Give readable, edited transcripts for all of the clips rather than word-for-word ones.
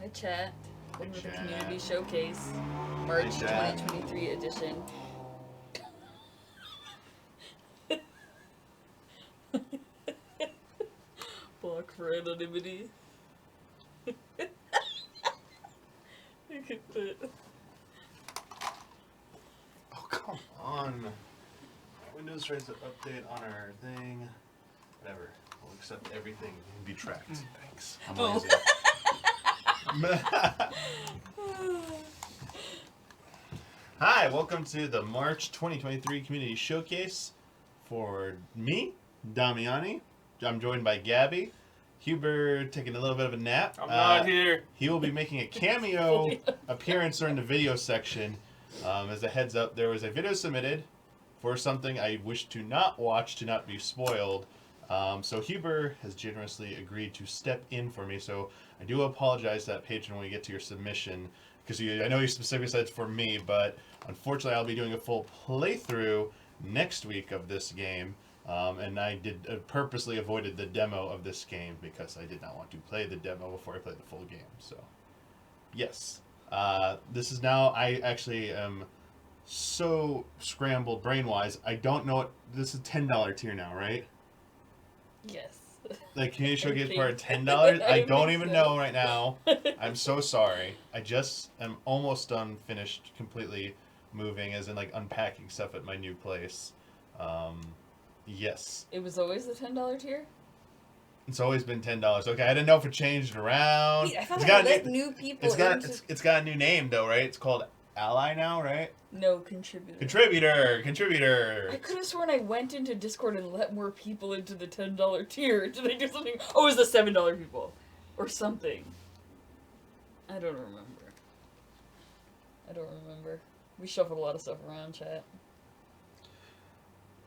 Hi, chat. Welcome to the chat. Community Showcase, March 2023 edition. Block for anonymity. Look at that. Oh, come on. Windows tries to update on our thing. Whatever. We'll accept everything and be tracked. Thanks. I'm lazy. Hi, welcome to the March 2023 Community Showcase for me, Damiani. I'm joined by Gabby. Huber taking a little bit of a nap. I'm not here. He will be making a cameo appearance during the video section. As a heads up, there was a video submitted for something I wish to not watch to not be spoiled. So Huber has generously agreed to step in for me. So I do apologize to that patron when we get to your submission, because I know you specifically said it's for me, but unfortunately I'll be doing a full playthrough next week of this game. And I did purposely avoided the demo of this game because I did not want to play the demo before I played the full game. So, yes. This is now, I actually am so scrambled brain-wise. I don't know what, this is $10 tier now, right? Yes. Like, Community Showcase part $10? I I don't think even so. know right now. I'm so sorry. I just am almost done, finished completely moving, as in, like, unpacking stuff at my new place. Yes. It was always the $10 tier? It's always been $10. Okay, I didn't know if it changed around. Wait, I thought It's I got a let new, new people it's got into... it's got a new name though, right? It's called Ally now, right? No, contributor. I Contributor. could have sworn I went into Discord and let more people into the $10 tier. Did I do something? Oh, it was the $7 people. Or something. I don't remember. We shuffled a lot of stuff around, chat.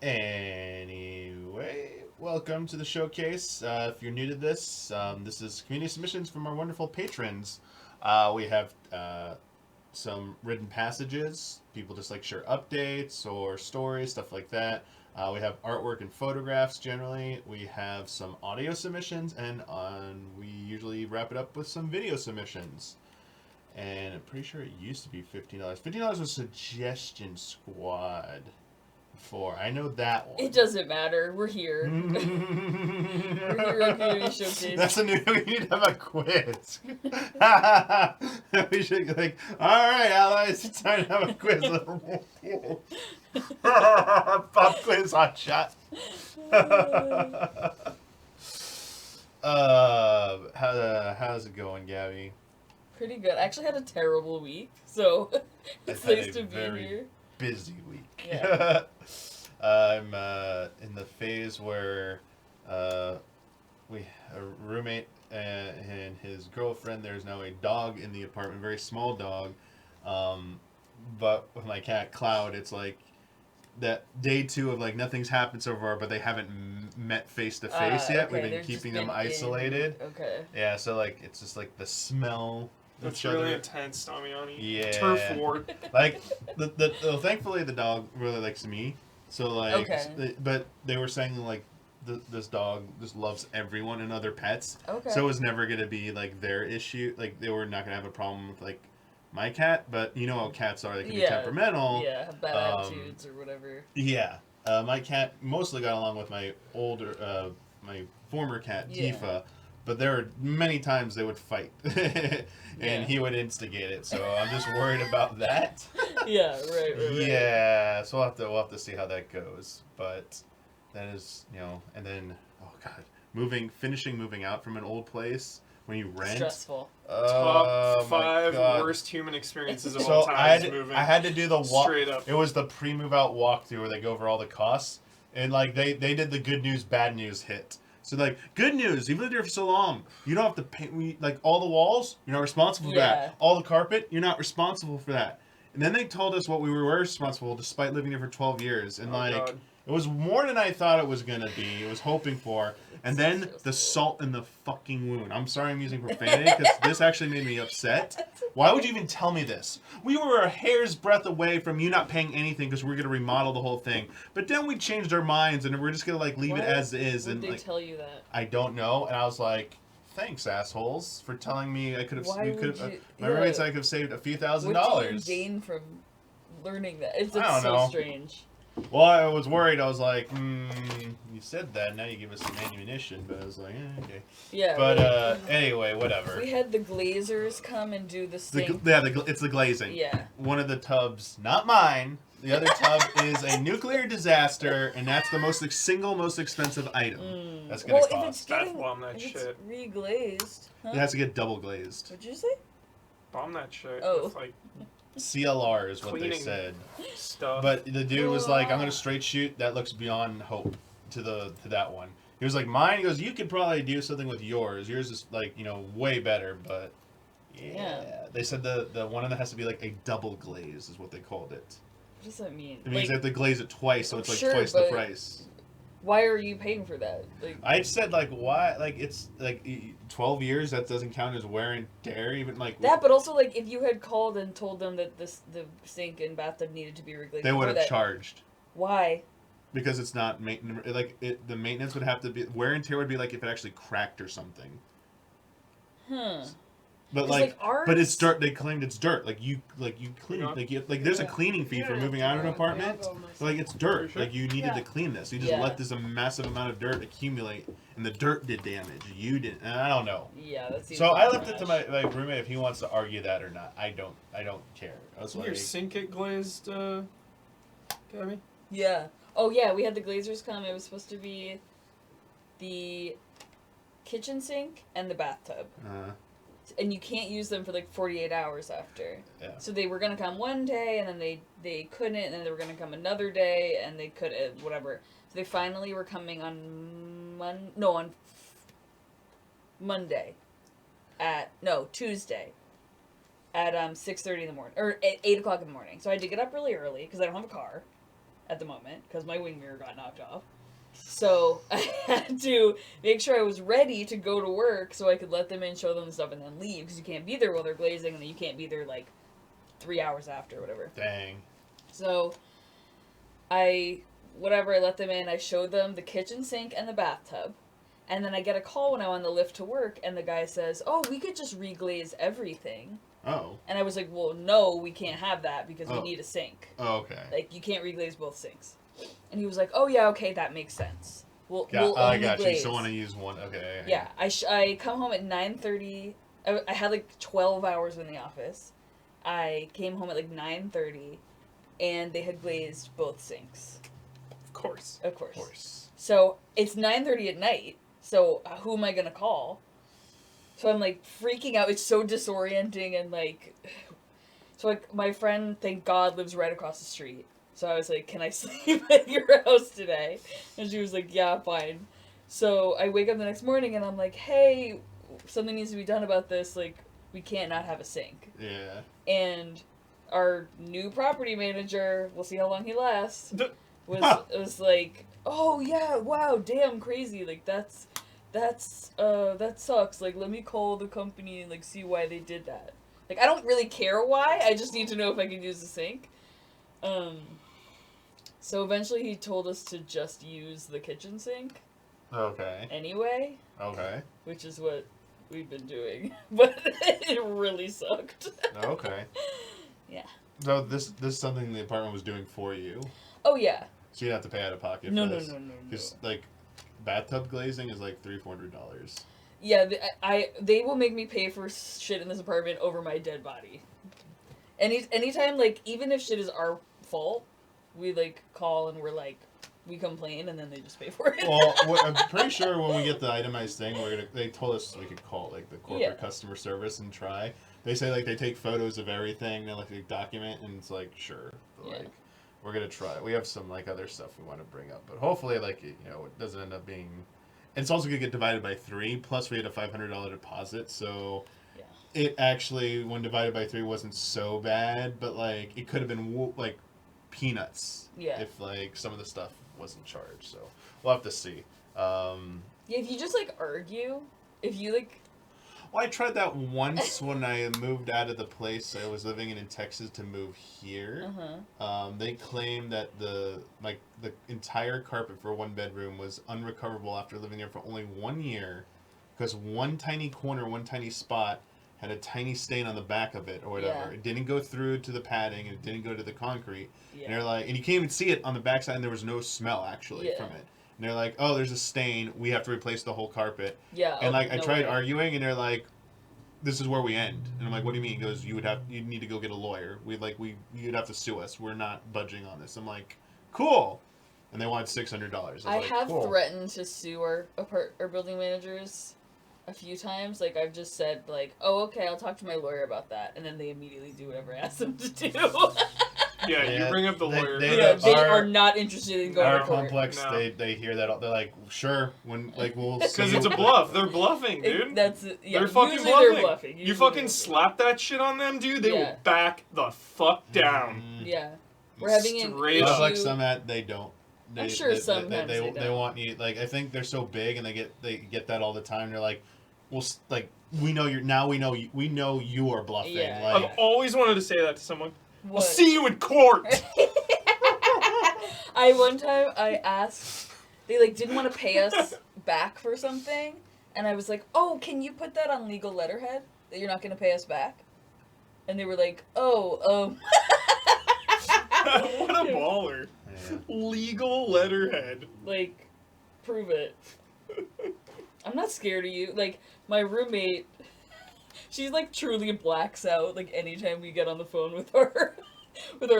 Anyway, welcome to the showcase. If you're new to this, this is community submissions from our wonderful patrons. We have some written passages. People just like share updates or stories, stuff like that. We have artwork and photographs generally. We have some audio submissions, and we usually wrap it up with some video submissions. And I'm pretty sure it used to be $15. $15 was Suggestion Squad. Before. I know that one. It doesn't matter. We're here. We're here at Community Showcase. That's a new. We need to have a quiz. We should like. All right, allies, it's time to have a quiz. Pop quiz hot shot. How's it going, Gabby? Pretty good. I actually had a terrible week, so it's I've had nice a to be very here. Busy week. Yeah. I'm in the phase where a roommate and his girlfriend. There's now a dog in the apartment, very small dog. But with my cat Cloud, it's like that day 2 of like nothing's happened so far, but they haven't met face to face yet. Okay, We've been they've keeping just them been isolated. Okay. Yeah, so like it's just like the smell. That's really intense, Damiani. Yeah. Turf war. Like thankfully the dog really likes me. So like, Okay. but they were saying like this dog just loves everyone and other pets. Okay. So it was never gonna be like their issue. Like they were not gonna have a problem with like my cat. But you know how cats are; they can be temperamental. Yeah, have bad attitudes or whatever. Yeah. My cat mostly got along with my my former cat Tifa. But there were many times they would fight, and he would instigate it. So I'm just worried about that. Yeah, right. Yeah, so we'll have to see how that goes. But that is, and then finishing moving out from an old place when you rent. Stressful. Top 5 worst human experiences of So all time is moving. I had to do the walk. Straight up. It was the pre-move out walkthrough where they go over all the costs, and like they did the good news, bad news hit. So like, good news, you've lived here for so long, you don't have to paint, like all the walls, you're not responsible for that. All the carpet, you're not responsible for that. And then they told us what we were responsible despite living here for 12 years. And God. It was more than I thought it was going to be. It was hoping for. And then the salt in the fucking wound. I'm sorry I'm using profanity because this actually made me upset. Why would you even tell me this? We were a hair's breadth away from you not paying anything because we were going to remodel the whole thing. But then we changed our minds and we're just going to like leave it as is. Would And they like, tell you that? I don't know. And I was like, thanks, assholes, for telling me I could have. Why would you? My roommate said I could have saved a few $1,000s. What do you gain from learning that? It's I don't so know. strange. Well, I was worried. I was like, you said that. Now you give us some ammunition. But I was like, okay. Yeah. But anyway, whatever. We had the glazers come and do the sink. It's the glazing. Yeah. One of the tubs, not mine. The other tub is a nuclear disaster, and that's the single most expensive item that's going to cost. If it's getting, bomb that shit. It's reglazed. Huh? It has to get double glazed. What'd you say? Bomb that shit. Oh. With, like, CLR is what they cleaning said. stuff. But the dude was like, I'm going to straight shoot. That looks beyond hope to that one. He was like, mine, he goes, you could probably do something with yours. Yours is like, way better, but yeah. They said the one that has to be like a double glaze is what they called it. What does that mean? It means they have to glaze it twice, so it's like twice the price. Why are you paying for that? Like, I said, like, why? Like, it's like 12 years. That doesn't count as wear and tear, even like that. But also, like, if you had called and told them that the sink and bathtub needed to be reglazed, they would have charged. Why? Because it's not maintenance. Like, the maintenance would have to be wear and tear would be like if it actually cracked or something. But but it's dirt. They claimed it's dirt. Like you clean there's a cleaning fee for moving out of an apartment. Like it's dirt. Like you needed to clean this. You just let this massive amount of dirt accumulate, and the dirt did damage. You didn't. And I don't know. Yeah, that seems. So I left it to my roommate if he wants to argue that or not. I don't care. I was like, your sink get glazed, Gabby? Yeah. Oh yeah, we had the glazers come. It was supposed to be the kitchen sink and the bathtub. And you can't use them for like 48 hours after. Yeah. So they were gonna come one day, and then they couldn't, and then they were gonna come another day, and they couldn't, whatever. So they finally were coming on Tuesday at 6:30 in the morning, or at 8 o'clock in the morning. So I had to get up really early because I don't have a car at the moment because my wing mirror got knocked off. So I had to make sure I was ready to go to work so I could let them in, show them the stuff, and then leave because you can't be there while they're glazing, and then you can't be there like 3 hours after, whatever. Dang. So I let them in. I showed them the kitchen sink and the bathtub, and then I get a call when I'm on the lift to work, and the guy says, "Oh, we could just reglaze everything." Oh. And I was like, "Well, no, we can't have that because we need a sink. Oh, okay. Like you can't reglaze both sinks." And he was like, "Oh yeah, okay, that makes sense. We'll I got glaze." you. So want to use one? Okay. Yeah, I come home at 9:30. I had like 12 hours in the office. I came home at like 9:30, and they had glazed both sinks. Of course. Of course. So it's 9:30 at night. So who am I gonna call? So I'm like freaking out. It's so disorienting and like. So like my friend, thank God, lives right across the street. So I was like, "Can I sleep at your house today?" And she was like, "Yeah, fine." So I wake up the next morning and I'm like, "Hey, something needs to be done about this. Like, we can't not have a sink." Yeah. And our new property manager, we'll see how long he lasts, was like, "Oh yeah, wow, damn crazy. Like that sucks. Like let me call the company and like see why they did that. Like I don't really care why. I just need to know if I can use the sink." So eventually he told us to just use the kitchen sink. Okay. Anyway. Okay. Which is what we've been doing. But it really sucked. Okay. Yeah. So this is something the apartment was doing for you? Oh, yeah. So you don't have to pay out of pocket No. for this? No. Because, like, bathtub glazing is like $300-$400. Yeah, they will make me pay for shit in this apartment over my dead body. Anytime, like, even if shit is our fault, we, like, call and we're like, we complain and then they just pay for it. Well, I'm pretty sure when we get the itemized thing, they told us we could call, like, the corporate customer service and try. They say, like, they take photos of everything, they, like, they document, and it's like, sure. But, like, we're going to try. We have some, like, other stuff we want to bring up. But hopefully, like, it doesn't end up being... And it's also going to get divided by 3, plus we had a $500 deposit, so... It actually, when divided by 3, wasn't so bad, but, like, it could have been, like, peanuts if, like, some of the stuff wasn't charged. So we'll have to see. If you just, like, argue, if you, like... Well, I tried that once when I moved out of the place I was living in Texas to move here. They claimed that the entire carpet for one bedroom was unrecoverable after living there for only 1 year. because one tiny corner, one tiny spot had a tiny stain on the back of it or whatever. Yeah. It didn't go through to the padding. It didn't go to the concrete. Yeah. And they're like, and you can't even see it on the backside, and there was no smell actually from it. And they're like, oh, there's a stain. We have to replace the whole carpet. Yeah. And like, I tried arguing, and they're like, this is where we end. And I'm like, what do you mean? He goes, you'd need to go get a lawyer. You'd have to sue us. We're not budging on this. I'm like, cool. And they wanted $600. I have threatened to sue our building managers a few times. Like, I've just said, like, oh, okay, I'll talk to my lawyer about that. And then they immediately do whatever I ask them to do. You bring up the lawyer. They are not interested in going to court. Our complex, they hear that. They're like, sure, we'll because it's a bluff. They're bluffing, dude. They're fucking bluffing. They're bluffing. You fucking slap that shit on them, dude. They will back the fuck down. Yeah, we're having an issue. Like some they don't. I'm sure sometimes they want you. Like, I think they're so big and they get that all the time. They're like, well, like, we know we know you are bluffing. Yeah. Like, I've always wanted to say that to someone. What? I'll see you in court. One time I asked, they like didn't want to pay us back for something, and I was like, oh, can you put that on legal letterhead that you're not going to pay us back? And they were like, oh, What a baller. Yeah. Legal letterhead. Like, prove it. I'm not scared of you. Like, my roommate, she's like truly blacks out like anytime we get on the phone with our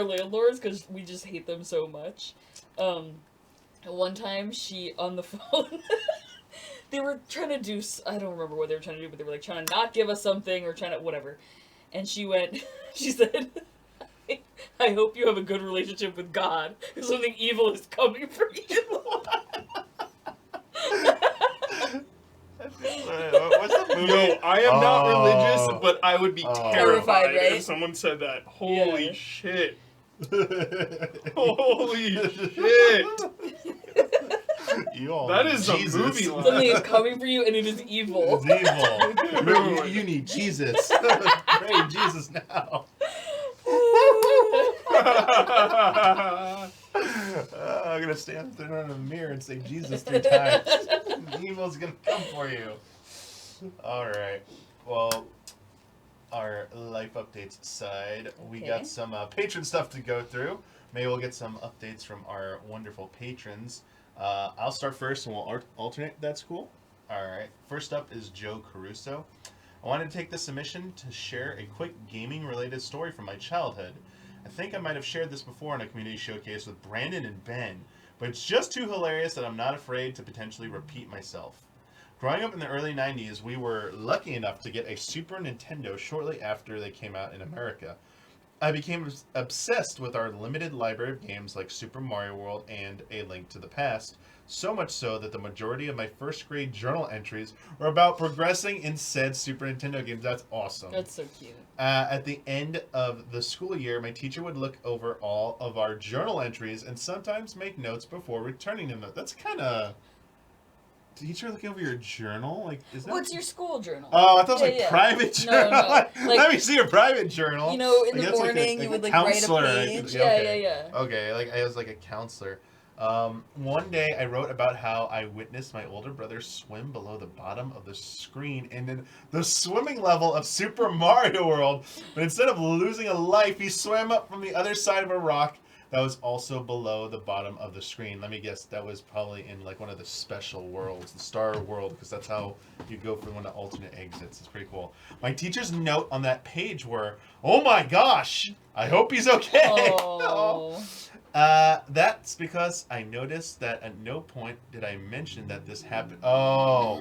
landlords because we just hate them so much. One time she on the phone they were trying to do, I don't remember what they were trying to do, but they were like trying to not give us something or trying to whatever. And she said, I hope you have a good relationship with God because something evil is coming for you. What's the movie? Yo, I am not religious, but I would be terrified right? if someone said that. Holy shit. Holy shit. That is Jesus. A movie line. Something is coming for you and it is evil. It's evil. You need Jesus. Pray Jesus now. I'm going to stand there in the mirror and say Jesus 3 times. Evil's going to come for you. Alright. Well, our life updates side, we got some patron stuff to go through. Maybe we'll get some updates from our wonderful patrons. I'll start first and we'll alternate. That's cool. Alright. First up is Joe Caruso. I wanted to take this submission to share a quick gaming-related story from my childhood. I think I might have shared this before in a community showcase with Brandon and Ben, but it's just too hilarious that I'm not afraid to potentially repeat myself. Growing up in the early 90s, we were lucky enough to get a Super Nintendo shortly after they came out in America. I became obsessed with our limited library of games like Super Mario World and A Link to the Past, so much so that the majority of my first grade journal entries were about progressing in said Super Nintendo games. That's awesome. That's so cute. At the end of the school year, my teacher would look over all of our journal entries and sometimes make notes before returning them. That's kind of... Teacher looking over your journal? Like, is that... What's your school journal? Oh, I thought it was private journal. No. Like, let me see your private journal. You know, in the morning, you would like write a page. Yeah. Okay, like I was like a counselor. One day I wrote about how I witnessed my older brother swim below the bottom of the screen and in the swimming level of Super Mario World, but instead of losing a life, he swam up from the other side of a rock that was also below the bottom of the screen. Let me guess, that was probably in like one of the special worlds, the Star World, because that's how you go for one of the alternate exits. It's pretty cool. My teacher's note on that page were, "Oh my gosh, I hope he's okay." Oh. That's because I noticed that at no point did I mention that this happened. Oh,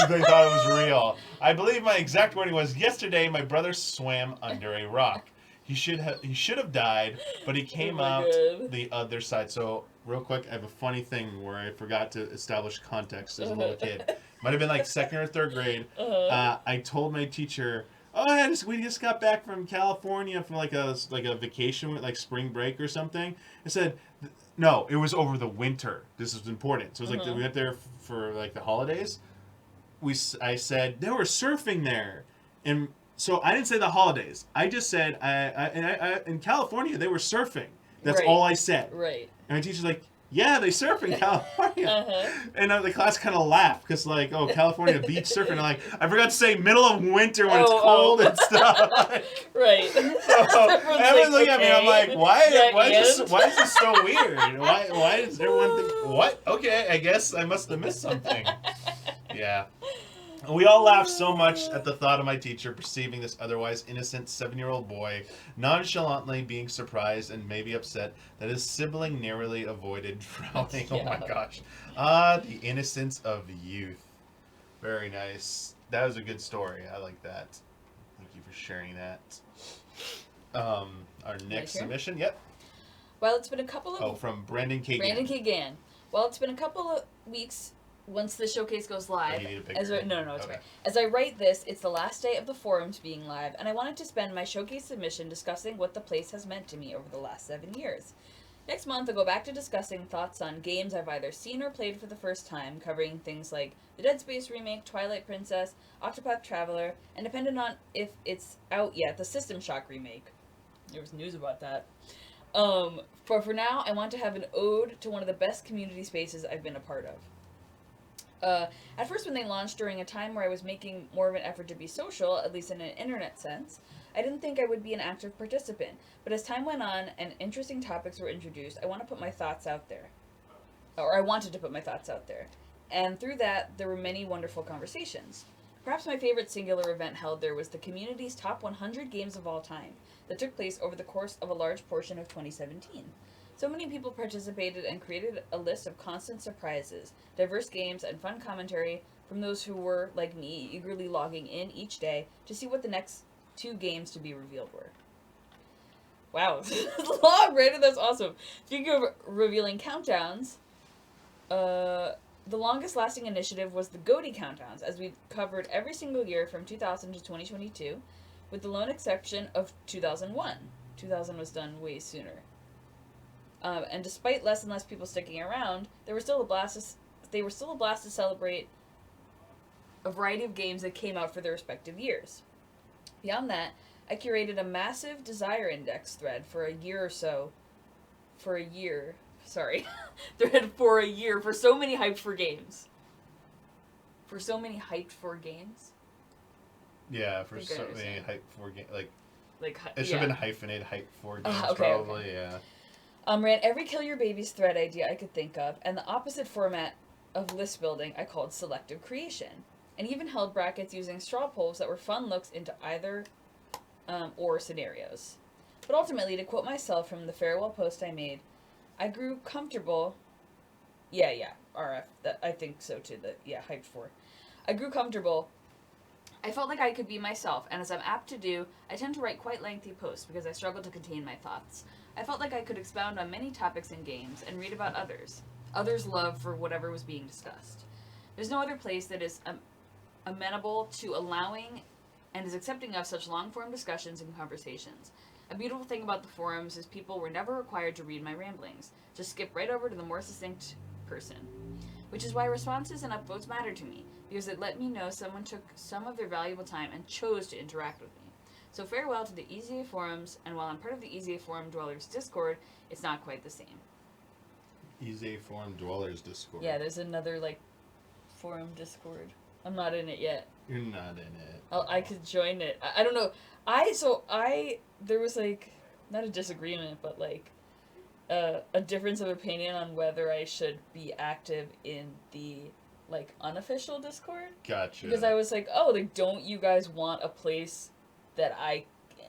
they thought it was real. I believe my exact wording was, "Yesterday, my brother swam under a rock. He should have died, but he came out the other side." So, real quick, I have a funny thing where I forgot to establish context as a little kid. Might have been like 2nd or 3rd grade. I told my teacher, "Oh, we just got back from California from like a vacation, like spring break or something." I said, "No, it was over the winter. This is important." So it was like we went there for like the holidays. I said they were surfing there, and so I didn't say the holidays. I just said I in California they were surfing. That's all I said. Right. And my teacher's like, yeah, they surf in California. And the class kind of laughed because, like, oh, California beach surfing. And like, I forgot to say middle of winter when it's cold and stuff. Right. So everyone's looking at me. I'm like, why is this so weird? Why does everyone think, what? Okay, I guess I must have missed something. Yeah. We all laughed so much at the thought of my teacher perceiving this otherwise innocent 7-year-old boy nonchalantly being surprised and maybe upset that his sibling narrowly avoided drowning. Yeah. Oh my gosh. The innocence of youth. Very nice. That was a good story. I like that. Thank you for sharing that. Our next submission. Yep. Well, it's been a couple of... Oh, from Brandon K. Brandon K. Gann. Well, it's been a couple of weeks... Once the showcase goes live, it's okay. As I write this, it's the last day of the forums being live, and I wanted to spend my showcase submission discussing what the place has meant to me over the last 7 years. Next month, I'll go back to discussing thoughts on games I've either seen or played for the first time, covering things like the Dead Space remake, Twilight Princess, Octopath Traveler, and depending on if it's out yet, the System Shock remake. There was news about that. For now, I want to have an ode to one of the best community spaces I've been a part of. At first, when they launched during a time where I was making more of an effort to be social, at least in an internet sense, I didn't think I would be an active participant. But as time went on and interesting topics were introduced, I wanted to put my thoughts out there. And through that, there were many wonderful conversations. Perhaps my favorite singular event held there was the community's top 100 games of all time that took place over the course of a large portion of 2017. So many people participated and created a list of constant surprises, diverse games, and fun commentary from those who were, like me, eagerly logging in each day to see what the next 2 games to be revealed were. Wow, long, Brandon, that's awesome. Speaking of revealing countdowns, the longest lasting initiative was the GOTY countdowns, as we covered every single year from 2000 to 2022, with the lone exception of 2001. 2000 was done way sooner. And despite less and less people sticking around, they were still a blast to celebrate a variety of games that came out for their respective years. Beyond that, I curated a massive Desire Index thread for a year, for so many hyped for games. Yeah, for so many hyped for games. Like it should have been hyphenated hyped for games, probably, okay. Yeah. Ran every Kill Your Babies thread idea I could think of, and the opposite format of list building I called selective creation, and even held brackets using straw polls that were fun looks into either or scenarios. But ultimately, to quote myself from the farewell post I made, I grew comfortable... RF, that I think so too, hyped for. I grew comfortable. I felt like I could be myself, and as I'm apt to do, I tend to write quite lengthy posts because I struggle to contain my thoughts. I felt like I could expound on many topics in games and read about others' love for whatever was being discussed. There's no other place that is amenable to allowing and is accepting of such long-form discussions and conversations. A beautiful thing about the forums is people were never required to read my ramblings. Just skip right over to the more succinct person. Which is why responses and upvotes matter to me, because it let me know someone took some of their valuable time and chose to interact with me. So farewell to the EZA forums, and while I'm part of the EZA Forum Dwellers Discord, it's not quite the same. EZA Forum Dwellers Discord. Yeah, there's another, forum Discord. I'm not in it yet. You're not in it. I could join it. I don't know. There was, not a disagreement, but, a difference of opinion on whether I should be active in the, unofficial Discord. Gotcha. Because I was like, don't you guys want a place that I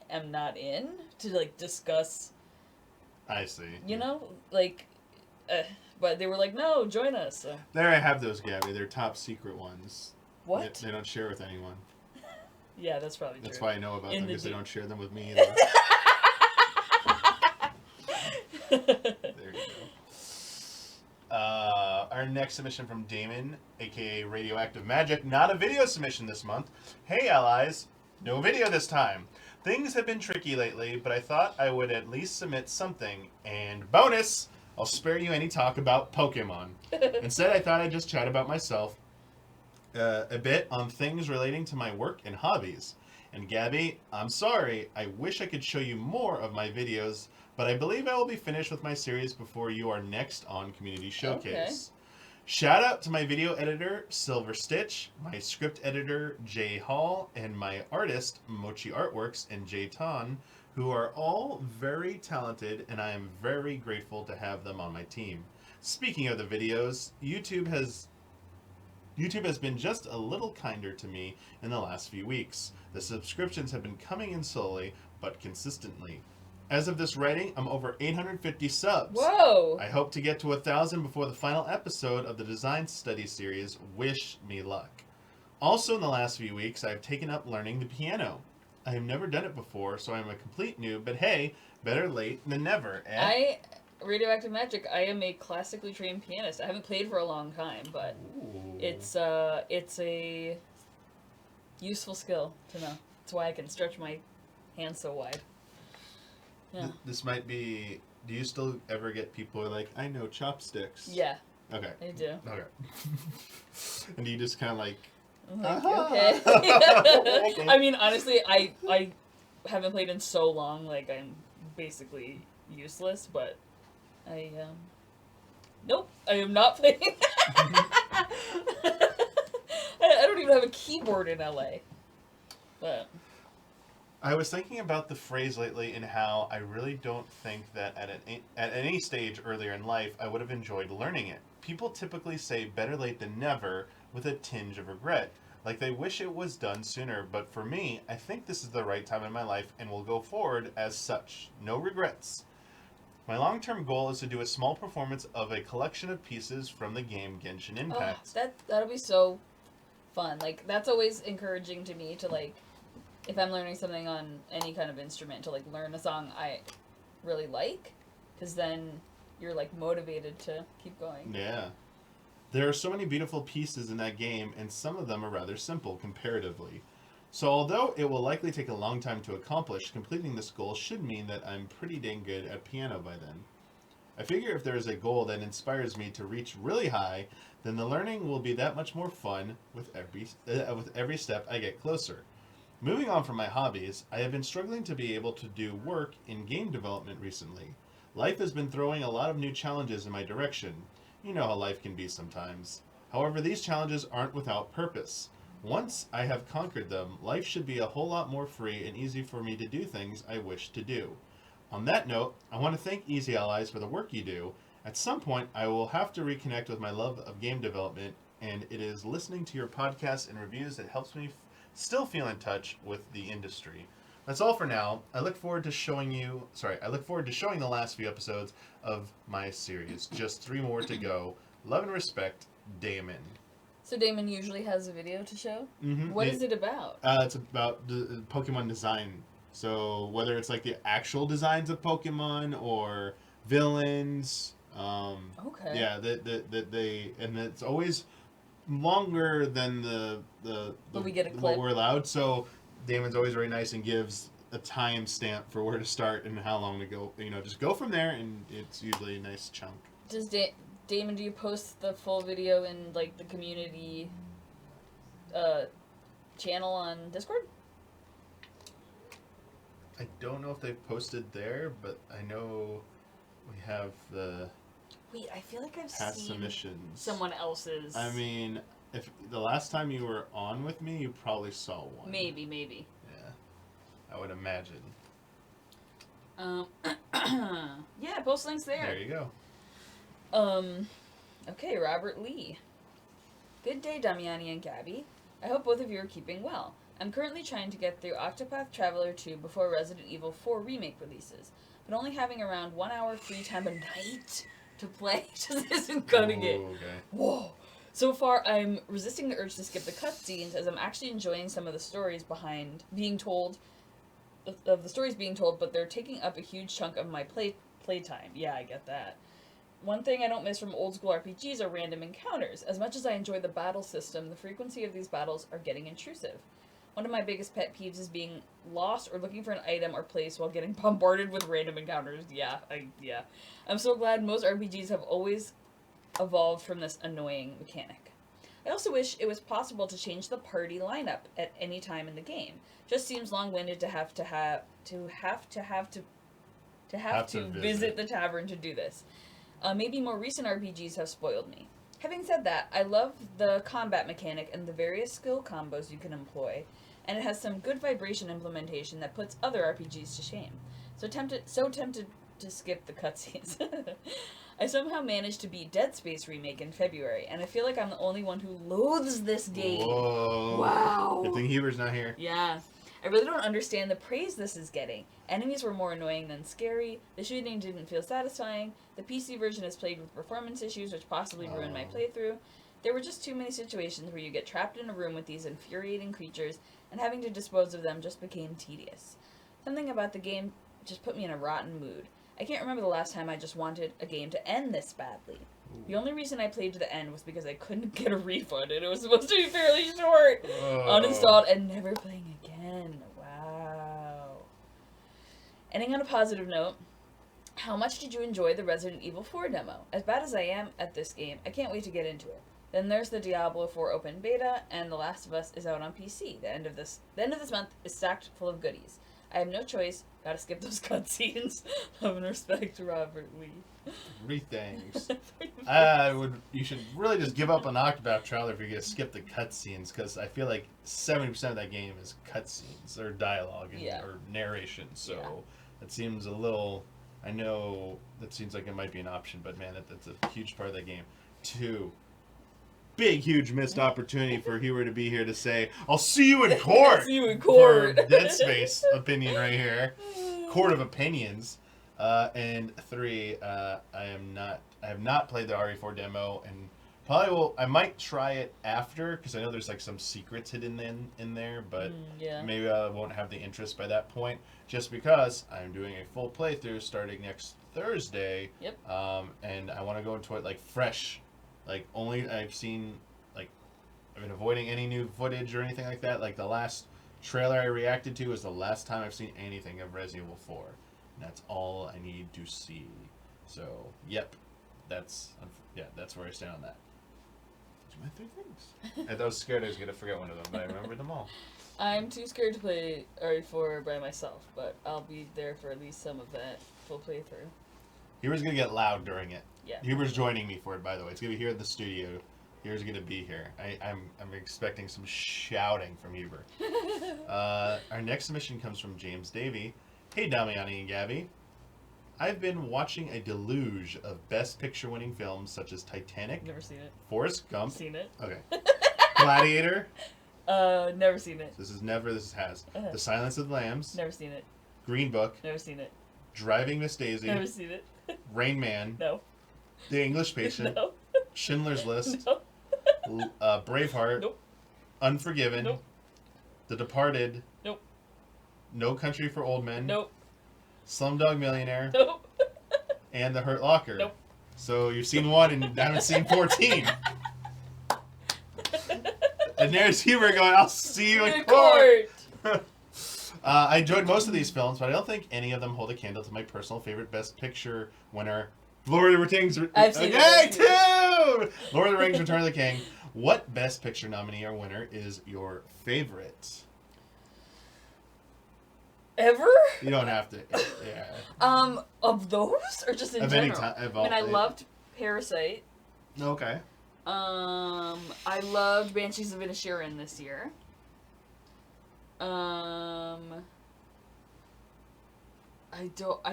am not in to discuss? I see. You know, but they were like, no, join us. So. There I have those, Gabby. They're top secret ones. What? They don't share with anyone. Yeah, that's probably true. That's why I know about them, because they don't share them with me either. There you go. Our next submission from Damon, aka Radioactive Magic. Not a video submission this month. Hey, allies. No video this time. Things have been tricky lately, but I thought I would at least submit something. And bonus, I'll spare you any talk about Pokemon. Instead, I thought I'd just chat about myself a bit on things relating to my work and hobbies. And Gabby, I'm sorry, I wish I could show you more of my videos, but I believe I will be finished with my series before you are next on Community Showcase. Okay. Shout out to my video editor, Silver Stitch, my script editor, Jay Hall, and my artist, Mochi Artworks, and Jay Tan, who are all very talented, and I am very grateful to have them on my team. Speaking of the videos, YouTube has been just a little kinder to me in the last few weeks. The subscriptions have been coming in slowly, but consistently. As of this writing, I'm over 850 subs. Whoa! I hope to get to 1,000 before the final episode of the design study series. Wish me luck. Also in the last few weeks, I've taken up learning the piano. I have never done it before, so I'm a complete noob, but hey, better late than never, eh? Radioactive Magic, I am a classically trained pianist. I haven't played for a long time, but Ooh. it's a useful skill to know. That's why I can stretch my hands so wide. Yeah. This might be... Do you still ever get people who are like, I know chopsticks? Yeah, Okay. I do. Okay. And you just kind of like... I'm like, Uh-huh. okay. Okay. I mean, honestly, I haven't played in so long, like, I'm basically useless, but nope, I am not playing. I don't even have a keyboard in LA. But I was thinking about the phrase lately and how I really don't think that at any stage earlier in life I would have enjoyed learning it. People typically say better late than never with a tinge of regret. Like they wish it was done sooner, but for me, I think this is the right time in my life and will go forward as such. No regrets. My long-term goal is to do a small performance of a collection of pieces from the game Genshin Impact. that'll be so fun. Like, that's always encouraging to me to, like, if I'm learning something on any kind of instrument, to, like, learn a song I really like, because then you're, like, motivated to keep going. Yeah. There are so many beautiful pieces in that game, and some of them are rather simple comparatively. So although it will likely take a long time to accomplish, completing this goal should mean that I'm pretty dang good at piano by then. I figure if there is a goal that inspires me to reach really high, then the learning will be that much more fun with every step I get closer. Moving on from my hobbies, I have been struggling to be able to do work in game development recently. Life has been throwing a lot of new challenges in my direction. You know how life can be sometimes. However, these challenges aren't without purpose. Once I have conquered them, life should be a whole lot more free and easy for me to do things I wish to do. On that note, I want to thank Easy Allies for the work you do. At some point, I will have to reconnect with my love of game development, and it is listening to your podcasts and reviews that helps me still feel in touch with the industry. That's all for now. I look forward to showing the last few episodes of my series. Just 3 more to go. Love and respect, Damon. So Damon usually has a video to show? Mm-hmm. What is it about? It's about the Pokemon design. So whether it's like the actual designs of Pokemon or villains. Okay. Yeah, that they and it's always longer than But we get a clip. what we're allowed. So Damon's always very nice and gives a time stamp for where to start and how long to go. Just go from there, and it's usually a nice chunk. Does Damon, do you post the full video in, like, the community channel on Discord? I don't know if they've posted there, but I know we have the Wait, I feel like I've past seen submissions. someone else's. I mean, if the last time you were on with me, you probably saw one. Maybe. Yeah, I would imagine. Yeah, post links there. There you go. Okay, Robert Lee. Good day, Damiani and Gabby. I hope both of you are keeping well. I'm currently trying to get through Octopath Traveler 2 before Resident Evil 4 Remake releases, but only having around 1 hour free time a night to play just isn't cutting it. Okay. Whoa! So far, I'm resisting the urge to skip the cutscenes, as I'm actually enjoying some of the stories behind being told, of the stories being told, but they're taking up a huge chunk of my playtime. Yeah, I get that. One thing I don't miss from old school RPGs are random encounters. As much as I enjoy the battle system, the frequency of these battles are getting intrusive. One of my biggest pet peeves is being lost or looking for an item or place while getting bombarded with random encounters. Yeah. I'm so glad most RPGs have always evolved from this annoying mechanic. I also wish it was possible to change the party lineup at any time in the game. Just seems long-winded to have to to have to visit the tavern to do this. Maybe more recent RPGs have spoiled me. Having said that, I love the combat mechanic and the various skill combos you can employ, and it has some good vibration implementation that puts other RPGs to shame. So tempted to skip the cutscenes. I somehow managed to beat Dead Space Remake in February, and I feel like I'm the only one who loathes this game. Whoa. Wow. Good thing Huber's not here. Yeah. I really don't understand the praise this is getting. Enemies were more annoying than scary, the shooting didn't feel satisfying, the PC version is plagued with performance issues which possibly ruined my playthrough. There were just too many situations where you get trapped in a room with these infuriating creatures, and having to dispose of them just became tedious. Something about the game just put me in a rotten mood. I can't remember the last time I just wanted a game to end this badly. The only reason I played to the end was because I couldn't get a refund, and it was supposed to be fairly short. Uninstalled and never playing again. Wow. Ending on a positive note, how much did you enjoy the Resident Evil 4 demo? As bad as I am at this game, I can't wait to get into it. Then there's the Diablo 4 open beta, and The Last of Us is out on PC. The end of this month is stacked full of goodies. I have no choice. Gotta skip those cutscenes. Love and respect, Robert Lee. Three things. You should really just give up on Octopath Traveler if you're gonna skip the cutscenes, because I feel like 70% of that game is cutscenes or dialogue or narration. So it seems a little. I know that seems like it might be an option, but man, that's a huge part of that game. 2. Big, huge missed opportunity for Huber to be here to say, "I'll see you in court." See you in court. For Dead Space opinion right here. Court of opinions. And 3, I have not played the RE4 demo, and probably will. I might try it after, because I know there's like some secrets hidden in there, but maybe I won't have the interest by that point. Just because I'm doing a full playthrough starting next Thursday. Yep. And I want to go into it like fresh. Like, I've been avoiding any new footage or anything like that. Like, the last trailer I reacted to is the last time I've seen anything of Resident Evil 4. And that's all I need to see. So, yep. That's where I stand on that. Those are my 3 things. I was scared I was going to forget one of them, but I remembered them all. I'm too scared to play RE4 by myself, but I'll be there for at least some of that full playthrough. Huber's going to get loud during it. Yeah. Huber's joining me for it, by the way. It's going to be here in the studio. Huber's going to be here. I'm expecting some shouting from Huber. Our next submission comes from James Davey. Hey, Damiani and Gabby. I've been watching a deluge of Best Picture winning films such as Titanic. Never seen it. Forrest Gump. Seen it. Okay. Gladiator. Never seen it. This has. The Silence of the Lambs. Never seen it. Green Book. Never seen it. Driving Miss Daisy. Never seen it. Rain Man. No. The English Patient. No. Schindler's List. No. Braveheart. Nope. Unforgiven. Nope. The Departed. Nope. No Country for Old Men. Nope. Slumdog Millionaire. Nope. And The Hurt Locker. Nope. So you've seen 1 and haven't seen 14. And there's Huber going, "I'll see you in court." I enjoyed most of these films, but I don't think any of them hold a candle to my personal favorite Best Picture winner, Lord of the Rings. I've seen it. Too! Lord of the Rings, Return of the King. What Best Picture nominee or winner is your favorite? Ever? You don't have to. Yeah. Of those or just in of general? Any time. I mean, I loved Parasite. Okay. I loved Banshees of Inisherin this year. I just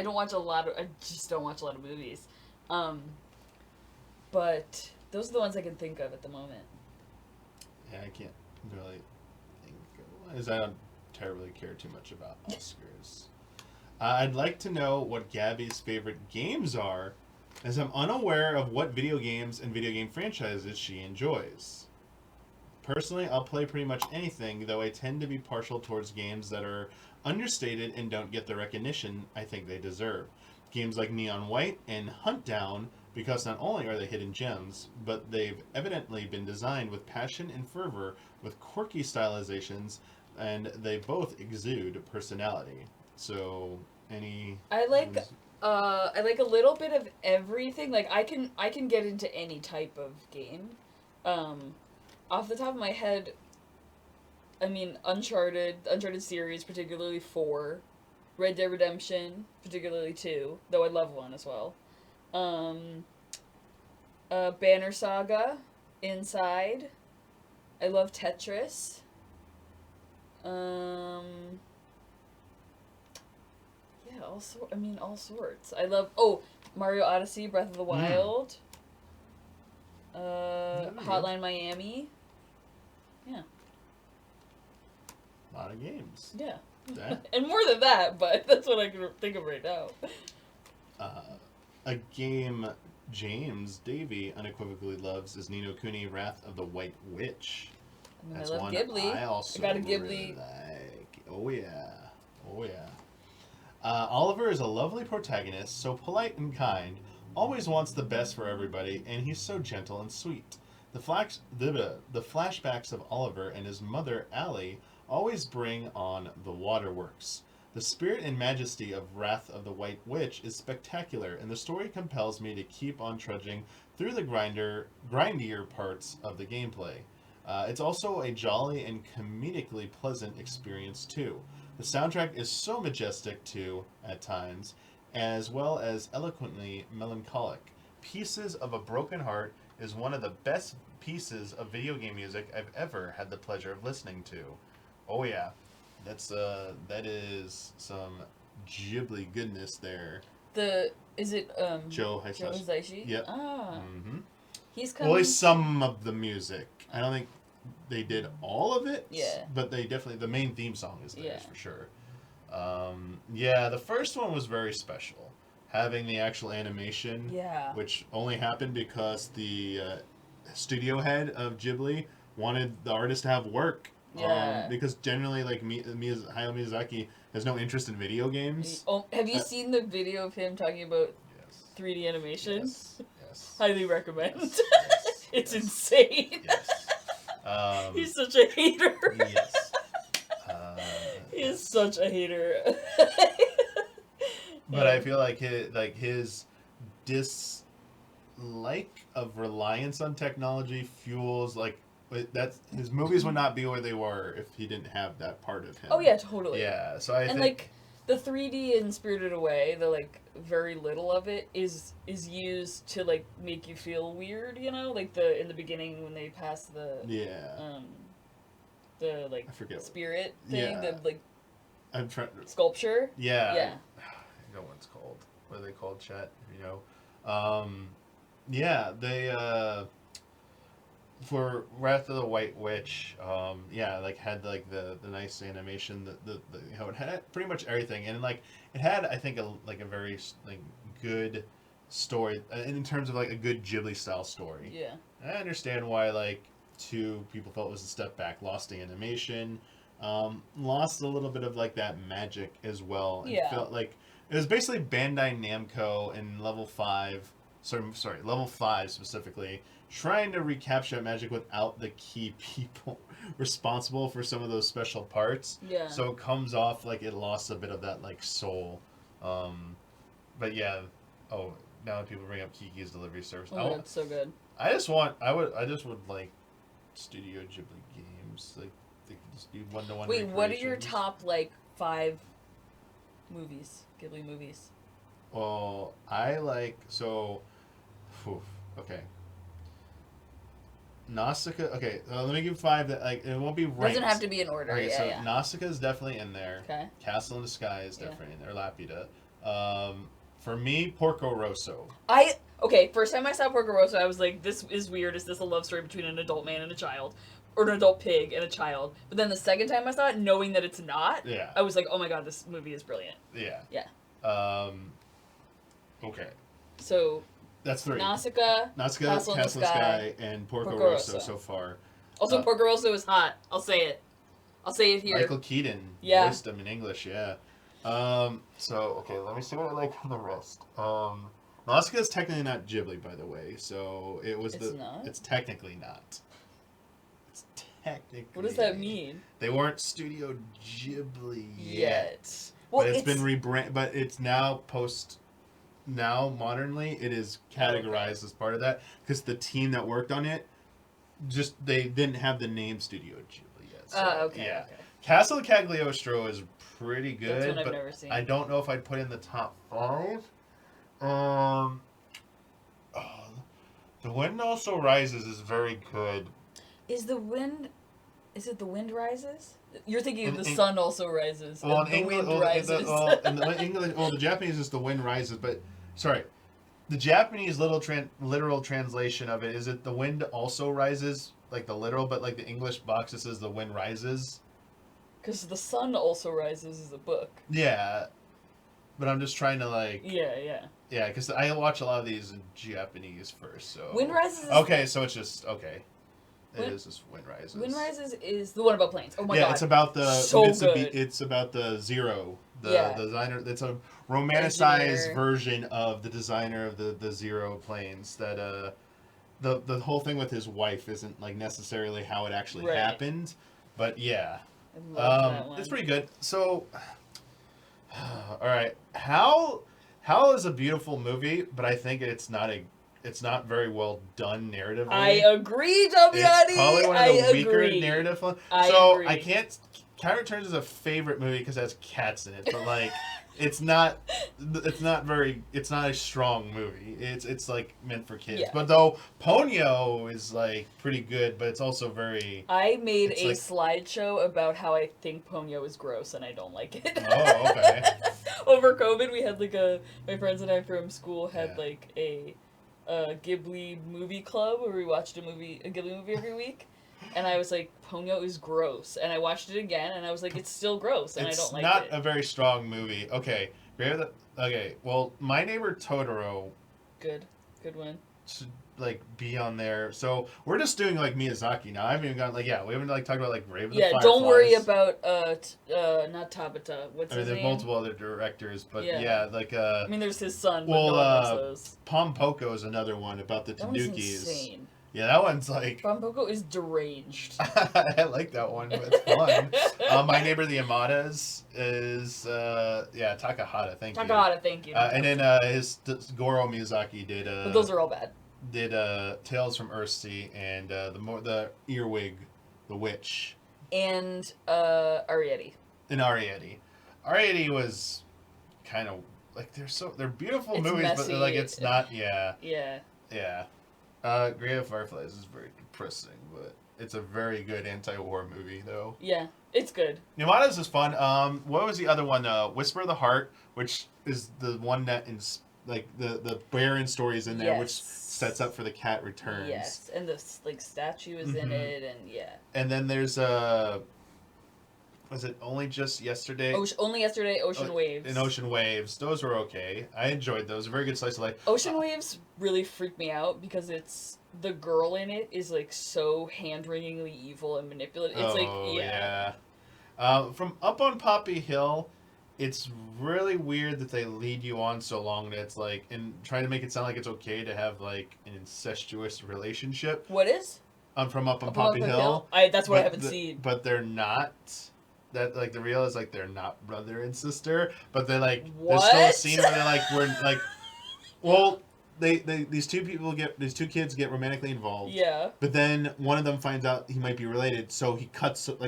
don't watch a lot of movies. But those are the ones I can think of at the moment. Yeah, I can't really think of one, as I don't terribly care too much about Oscars. I'd like to know what Gabby's favorite games are, as I'm unaware of what video games and video game franchises she enjoys. Personally, I'll play pretty much anything, though I tend to be partial towards games that are understated and don't get the recognition I think they deserve. Games like Neon White and Hunt Down, because not only are they hidden gems, but they've evidently been designed with passion and fervor, with quirky stylizations, and they both exude personality. So, I like a little bit of everything. Like I can get into any type of game. Off the top of my head, I mean Uncharted series, particularly 4. Red Dead Redemption, particularly 2, though I love 1 as well. Banner Saga, Inside. I love Tetris. Yeah, all sorts. I love Mario Odyssey, Breath of the Wild. Hotline Miami. Yeah. A lot of games. Yeah. That. And more than that, but that's what I can think of right now. A game James Davey unequivocally loves is Ni no Kuni: Wrath of the White Witch. That's I love one Ghibli. I also got a Ghibli. really like. Oh yeah. Oliver is a lovely protagonist, so polite and kind, always wants the best for everybody, and he's so gentle and sweet. The flashbacks of Oliver and his mother, Allie, always bring on the waterworks. The spirit and majesty of Wrath of the White Witch is spectacular, and the story compels me to keep on trudging through the grindier parts of the gameplay. It's also a jolly and comedically pleasant experience, too. The soundtrack is so majestic, too, at times, as well as eloquently melancholic. Pieces of a Broken Heart is one of the best pieces of video game music I've ever had the pleasure of listening to. Oh yeah, that is some Ghibli goodness there. Is it Joe Hisaishi? Yep. Ah. Mm-hmm. He's Well, coming. at least some of the music. I don't think they did all of it. Yeah. But they definitely, the main theme song is theirs Yeah. for sure. Yeah, the first one was very special. Having the actual animation, Yeah. which only happened because the studio head of Ghibli wanted the artist to have work. Yeah. Because generally, like, Hayao Miyazaki has no interest in video games. Oh, have you seen the video of him talking about Yes. 3D animation? Yes. Highly recommend. Yes. It's Yes. insane. Yes. He's such a hater. Yes. He is such a hater. But I feel like his dislike of reliance on technology fuels that's his movies would not be where they were if he didn't have that part of him. Oh yeah, totally. Yeah, so I think like the 3D in Spirited Away, the like very little of it is used to like make you feel weird, you know, like in the beginning when they pass the like I forget spirit thing, Yeah. the like I'm trying. sculpture. Yeah. Yeah. I know what it's called. What are they called, Chet? You know. Yeah, they for Wrath of the White Witch, had like the nice animation, the it had pretty much everything, and like it had I think a very like good story in terms of like a good Ghibli style story. Yeah. I understand why like people felt it was a step back, lost the animation, lost a little bit of like that magic as well. And Yeah. felt like it was basically Bandai Namco in level 5 specifically, trying to recapture that magic without the key people responsible for some of those special parts. Yeah. So it comes off like it lost a bit of that like soul. But yeah, now that people bring up Kiki's Delivery Service. Oh, that's so good. I just would like Studio Ghibli games. Like they could just be one-to-one. Wait, what are your recreations. top like 5 movies, Ghibli movies? Well, I like okay. Nausicaa. Okay, let me give 5 that like it won't be ranked. Doesn't have to be in order. Okay, yeah, so yeah. Nausicaa is definitely in there. Okay. Castle in the Sky is Yeah. definitely in there. Lapida. For me, Porco Rosso. First time I saw Porco Rosso, I was like, this is weird. Is this a love story between an adult man and a child? Or an adult pig and a child? But then the second time I saw it, knowing that it's not, Yeah. I was like, oh my god, this movie is brilliant. Yeah. Yeah. Okay. So, That's 3. Nausicaa, Castle in the Sky, and Porco Porco Rosso Rosso. so far. Also, Porco Rosso is hot. I'll say it. I'll say it here. Michael Keaton Yeah. voiced him in English, yeah. Okay, let me see what I like from the rest. Nausicaa is technically not Ghibli, by the way, so It's not? It's technically not. It's technically. What does that mean? They weren't Studio Ghibli Yet. Well, but it's been rebranded. But it's now modernly, it is categorized as part of that because the team that worked on it, they didn't have the name Studio Ghibli yet. So, Okay. yeah. Okay. Castle Cagliostro is pretty good. That's one I've but never seen. I don't know if I'd put in the top 5. Oh, The Wind Also Rises is very good. Is it The Wind Rises? You're thinking In The Sun Also Rises. Well, and in The English, Wind Rises. the Japanese is The Wind Rises, but sorry, the Japanese literal translation of it is it The Wind Also Rises, like the literal, but like the English box it says The Wind Rises. Because The Sun Also Rises is a book. Yeah, but I'm just trying to like. Yeah. Yeah, because I watch a lot of these in Japanese first, so. Wind Rises is... Okay, so it's just, okay. It is just Wind Rises. Wind Rises is the one about planes. Oh my god. Yeah, it's about the good. It's about the Zero, the designer. It's a romanticized version of the designer of the Zero planes. That the whole thing with his wife isn't like necessarily how it actually happened, but yeah, I love that one. it's pretty good. So, all right, Hal is a beautiful movie, but I think it's not very well done narratively. I agree, Damiani. It's probably one of the weaker agree. narrative ones. Agree. I can't. Cat Returns is a favorite movie because it has cats in it, but like, it's not a strong movie. It's like meant for kids. Yeah. But though Ponyo is like pretty good, but it's also very. I made a slideshow about how I think Ponyo is gross and I don't like it. Oh, okay. Over COVID, we had my friends and I from school had like a Ghibli movie club where we watched a Ghibli movie every week, and I was like, Ponyo is gross, and I watched it again, and I was like, it's still gross, and I don't like it. It's not a very strong movie. Okay, well, My Neighbor Totoro. Good one. Should like be on there. So we're just doing like Miyazaki now. I haven't even gotten we haven't like talked about like Raven the Fireflies. Don't worry about not Tabata. What's his name? There's multiple other directors, but I mean, there's his son. But well, no one knows those. Pom Poko is another one about the That one's Tanukis. Insane. Yeah, that one's like. Pom Poko is deranged. I like that one. It's fun. My Neighbor the Yamadas is Takahata. Thank you. Takahata, thank you. And then Goro Miyazaki did. But those are all bad. Did Tales from Earthsea and the Earwig, the Witch, and Arrietty. And Arrietty. Arrietty was kind of like they're beautiful movies, messy. but like it's not. Yeah. Grave of Fireflies is very depressing, but it's a very good anti-war movie though. Yeah, it's good. Yamada's is fun. What was the other one? Whisper of the Heart, which is the one that the Baron stories in there, which sets up for the Cat Returns. Yes, and the statue is in it, and And then there's was it Only Just Yesterday? Only Yesterday, Ocean Waves. And Ocean Waves. Those were okay. I enjoyed those. A very good slice of life. Ocean Waves really freaked me out because the girl in it is like so hand-wringingly evil and manipulative. It's from Up on Poppy Hill, it's really weird that they lead you on so long that it's like, and try to make it sound like it's okay to have like an incestuous relationship. What is? From Up on Poppy Hill. That's what I haven't seen. But they're not. That like the real is like they're not brother and sister, but they're like what? There's still a scene where we're like, well, these two kids get romantically involved. Yeah. But then one of them finds out he might be related, so he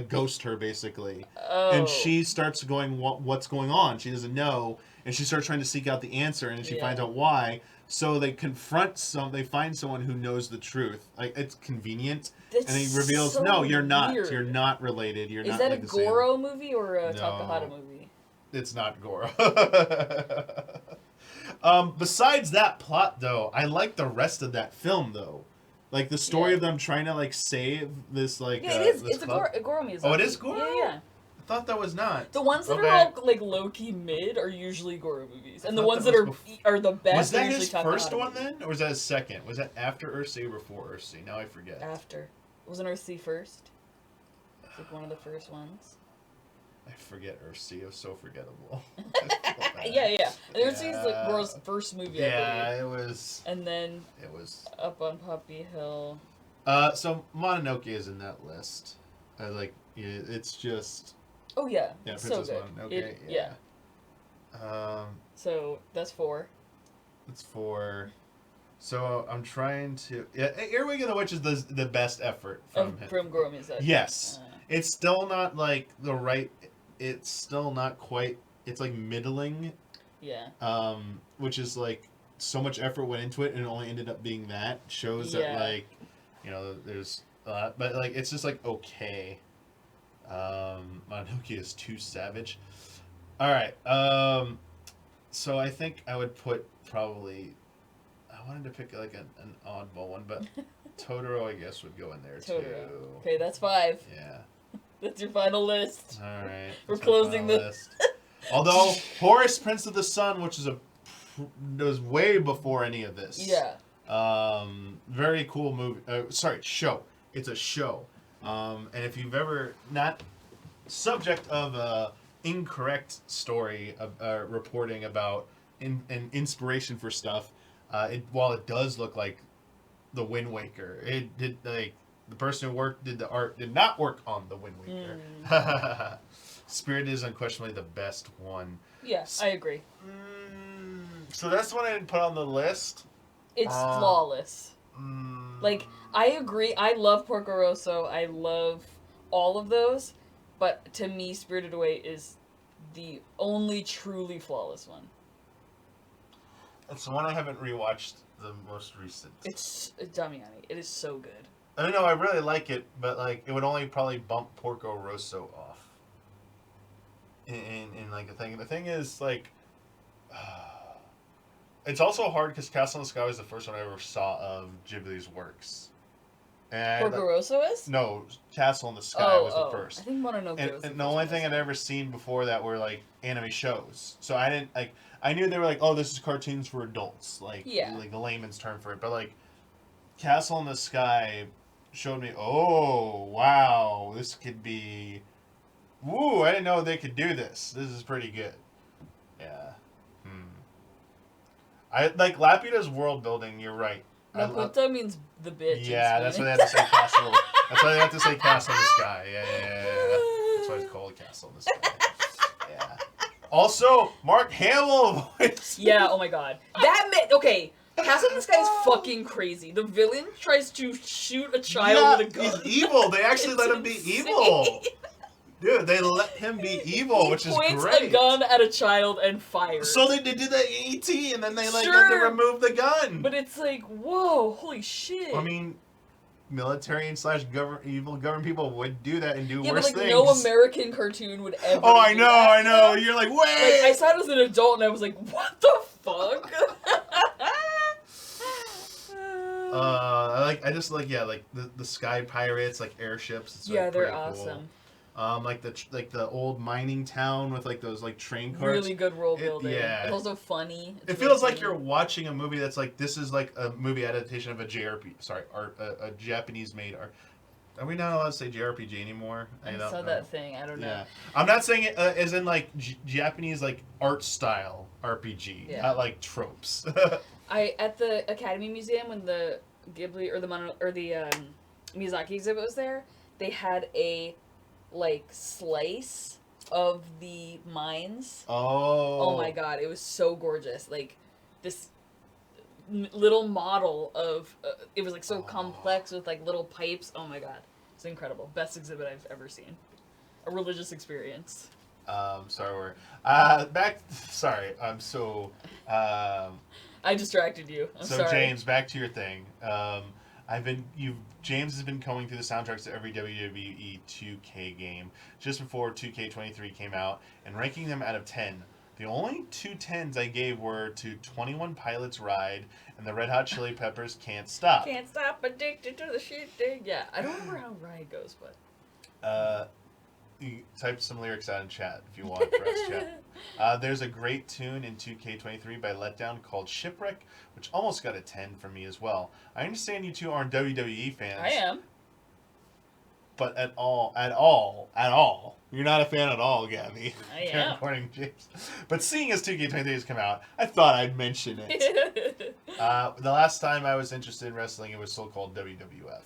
ghosts her basically. Oh. And she starts going, what's going on? She doesn't know, and she starts trying to seek out the answer, and she finds out why. So they find someone who knows the truth. Like it's convenient. And he reveals, so no, you're not. Weird. You're not related. You're Is not. that like a the same. Goro movie or a No. Takahata movie? It's not Goro. Besides that plot, though, I like the rest of that film, though. Like the story of them trying to save this it is. It's a Goro Miyazaki. Oh, it is Goro. Yeah. I thought that was not. The ones that are all low key mid are usually Goro movies, and the ones that are the best. Was that are his usually first Takahata one movies. then, or was that his second? Was that after Earthsea or before Earthsea? Now I forget. After. Wasn't Earthsea first? It's like one of the first ones. I forget Earthsea. It was so forgettable. Yeah. And Earthsea's like Goro's first movie. Yeah, it was. And then it was Up on Poppy Hill. So Mononoke is in that list. It's just. Oh yeah. Yeah, so Princess good. Mononoke. Yeah. So that's 4. That's 4. So I'm trying to. Yeah, Earwig and the Witch is the best effort from him. From Goro Miyazaki. Yes, it's still not like the right. it's still not quite. It's like middling. Yeah. Which is like so much effort went into it, and it only ended up being that. Shows that like, there's but like it's just like okay. Mononoke is too savage. All right. So I think I would put probably. I wanted to pick like an oddball one, but Totoro I guess would go in there too. Okay, that's 5. Yeah. That's your final list. All right. We're closing the list. Although Horus, Prince of the Sun, which is was way before any of this. Yeah. Very cool movie. Show. It's a show. And if you've ever not subject of a incorrect story reporting about an inspiration for stuff, while it does look like the Wind Waker, it did like the person who did the art did not work on the Wind Waker. Spirit is unquestionably the best one. Yeah, I agree. So that's the one I didn't put on the list. It's flawless. Like, I agree. I love Porco Rosso. I love all of those. But to me, Spirited Away is the only truly flawless one. It's the one I haven't rewatched the most recent. It's Damiani. It is so good. I don't know. I really like it, but like it would only probably bump Porco Rosso off. In like a thing. The thing is like, it's also hard because Castle in the Sky was the first one I ever saw of Ghibli's works. And Porco Rosso is? No, Castle in the Sky was the first. I think Mononoke was and the only thing I'd ever seen before that were like anime shows. So I didn't like. I knew they were like, oh, this is cartoons for adults, like the layman's term for it. But like, Castle in the Sky showed me, oh wow, this could be. Woo! I didn't know they could do this. This is pretty good. Yeah. I like Laputa's world building. You're right. Laputa means the bitch. Yeah, that's why they have to say castle. That's why they have to say castle in the sky. Yeah. That's why it's called Castle in the Sky. Yeah. Also, Mark Hamill voice. Yeah. Oh my God. Okay. Castle in the Sky is fucking crazy. The villain tries to shoot a child with a gun. He's evil. They actually let him be evil. Dude, they let him be evil, which is great. He points a gun at a child and fires. So they did that in E.T., and then they had to remove the gun. But it's like, whoa, holy shit. I mean, military and / evil government people would do that and do worse things. No American cartoon would ever. Oh, I know. You're like, wait. Like, I saw it as an adult, and I was like, what the fuck? I just like the sky pirates, like airships. It's they're awesome. Cool. Like the old mining town with like those like train cars. Really good world building. Yeah. It's also funny. It feels like you're watching a movie that's like this is like a movie adaptation of a JRPG. Sorry, a Japanese made art. Are we not allowed to say JRPG anymore? I saw that thing. I don't know. Yeah. I'm not saying it as in like Japanese like art style RPG, not like tropes. At the Academy Museum when the Ghibli or the Miyazaki exhibit was there, they had a like slice of the mines. Oh my God, it was so gorgeous. Like this little model of it was like so complex with like little pipes. Oh my God, it's incredible. Best exhibit I've ever seen. A religious experience. Sorry, sorry, I'm so. I distracted you. I'm sorry. James, back to your thing. James has been going through the soundtracks to every WWE 2K game just before 2K23 came out and ranking them out of 10. The only 2 10s I gave were to 21 Pilots Ride and the Red Hot Chili Peppers Can't Stop. Can't stop, addicted to the shit thing. Yeah, I don't remember how Ride goes, but. You type some lyrics out in chat if you want for us chat. There's a great tune in 2K23 by Letdown called Shipwreck, which almost got a 10 from me as well. I understand you two aren't WWE fans. I am. But at all, you're not a fan at all, Gabby. I am. According to James. But seeing as 2K23 has come out, I thought I'd mention it. The last time I was interested in wrestling, it was so-called WWF.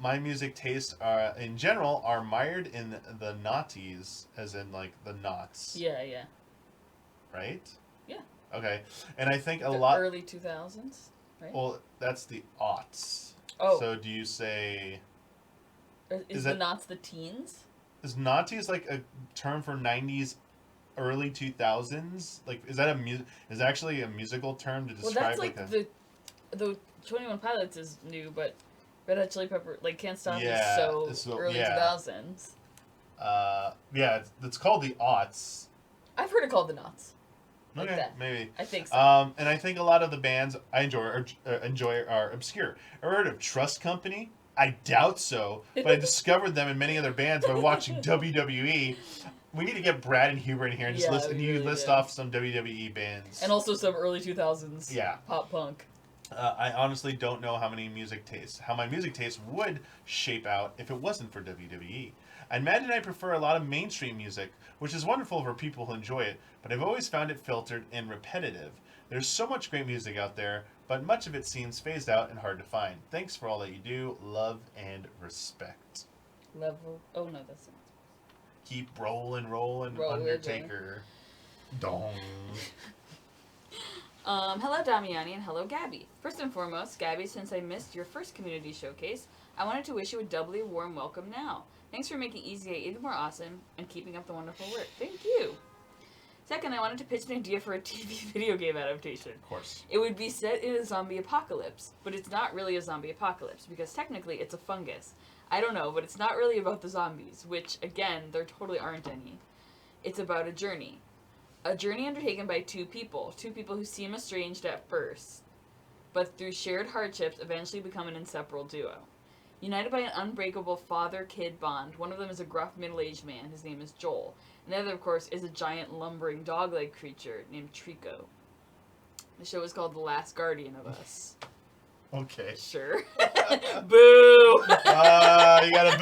My music tastes in general are mired in the naughties, as in like the knots. Yeah. Right? Yeah. Okay. And I think the lot early 2000s, right? Well, that's the aughts. Oh. So do you say is the knots the teens? is Naughty like a term for 90s, early 2000s? Like, is that is that actually a musical term to describe? Well, that's like the 21 Pilots is new, but Red Hot Chili Pepper, like, Can't Stop is so early 2000s. Yeah, it's called the aughts. I've heard it called the Knots. Like Okay, that. maybe. I think so. And I think a lot of the bands I enjoy are obscure. Ever heard of Trust Company? I doubt so, but I discovered them in many other bands by watching WWE. We need to get Brad and Huber in here and just list off some WWE bands. And also some early 2000s pop punk. I honestly don't know how my music taste would shape out if it wasn't for WWE. I imagine I prefer a lot of mainstream music, which is wonderful for people who enjoy it, but I've always found it filtered and repetitive. There's so much great music out there, but much of it seems phased out and hard to find. Thanks for all that you do. Love and respect. Level. Oh, no, that's not. Keep rolling, Undertaker. Dong. Hello, Damiani, and hello, Gabby. First and foremost, Gabby, since I missed your first community showcase, I wanted to wish you a doubly warm welcome now. Thanks for making EZA even more awesome and keeping up the wonderful work. Thank you. Second, I wanted to pitch an idea for a TV video game adaptation. Of course. It would be set in a zombie apocalypse, but it's not really a zombie apocalypse because technically it's a fungus. I don't know, but it's not really about the zombies, which, again, there totally aren't any. It's about a journey. A journey undertaken by two people who seem estranged at first, but through shared hardships eventually become an inseparable duo. United by an unbreakable father-kid bond, one of them is a gruff middle-aged man, his name is Joel, and the other, of course, is a giant lumbering dog-like creature named Trico. The show is called The Last Guardian of Us. Okay. Sure. Boo! You got a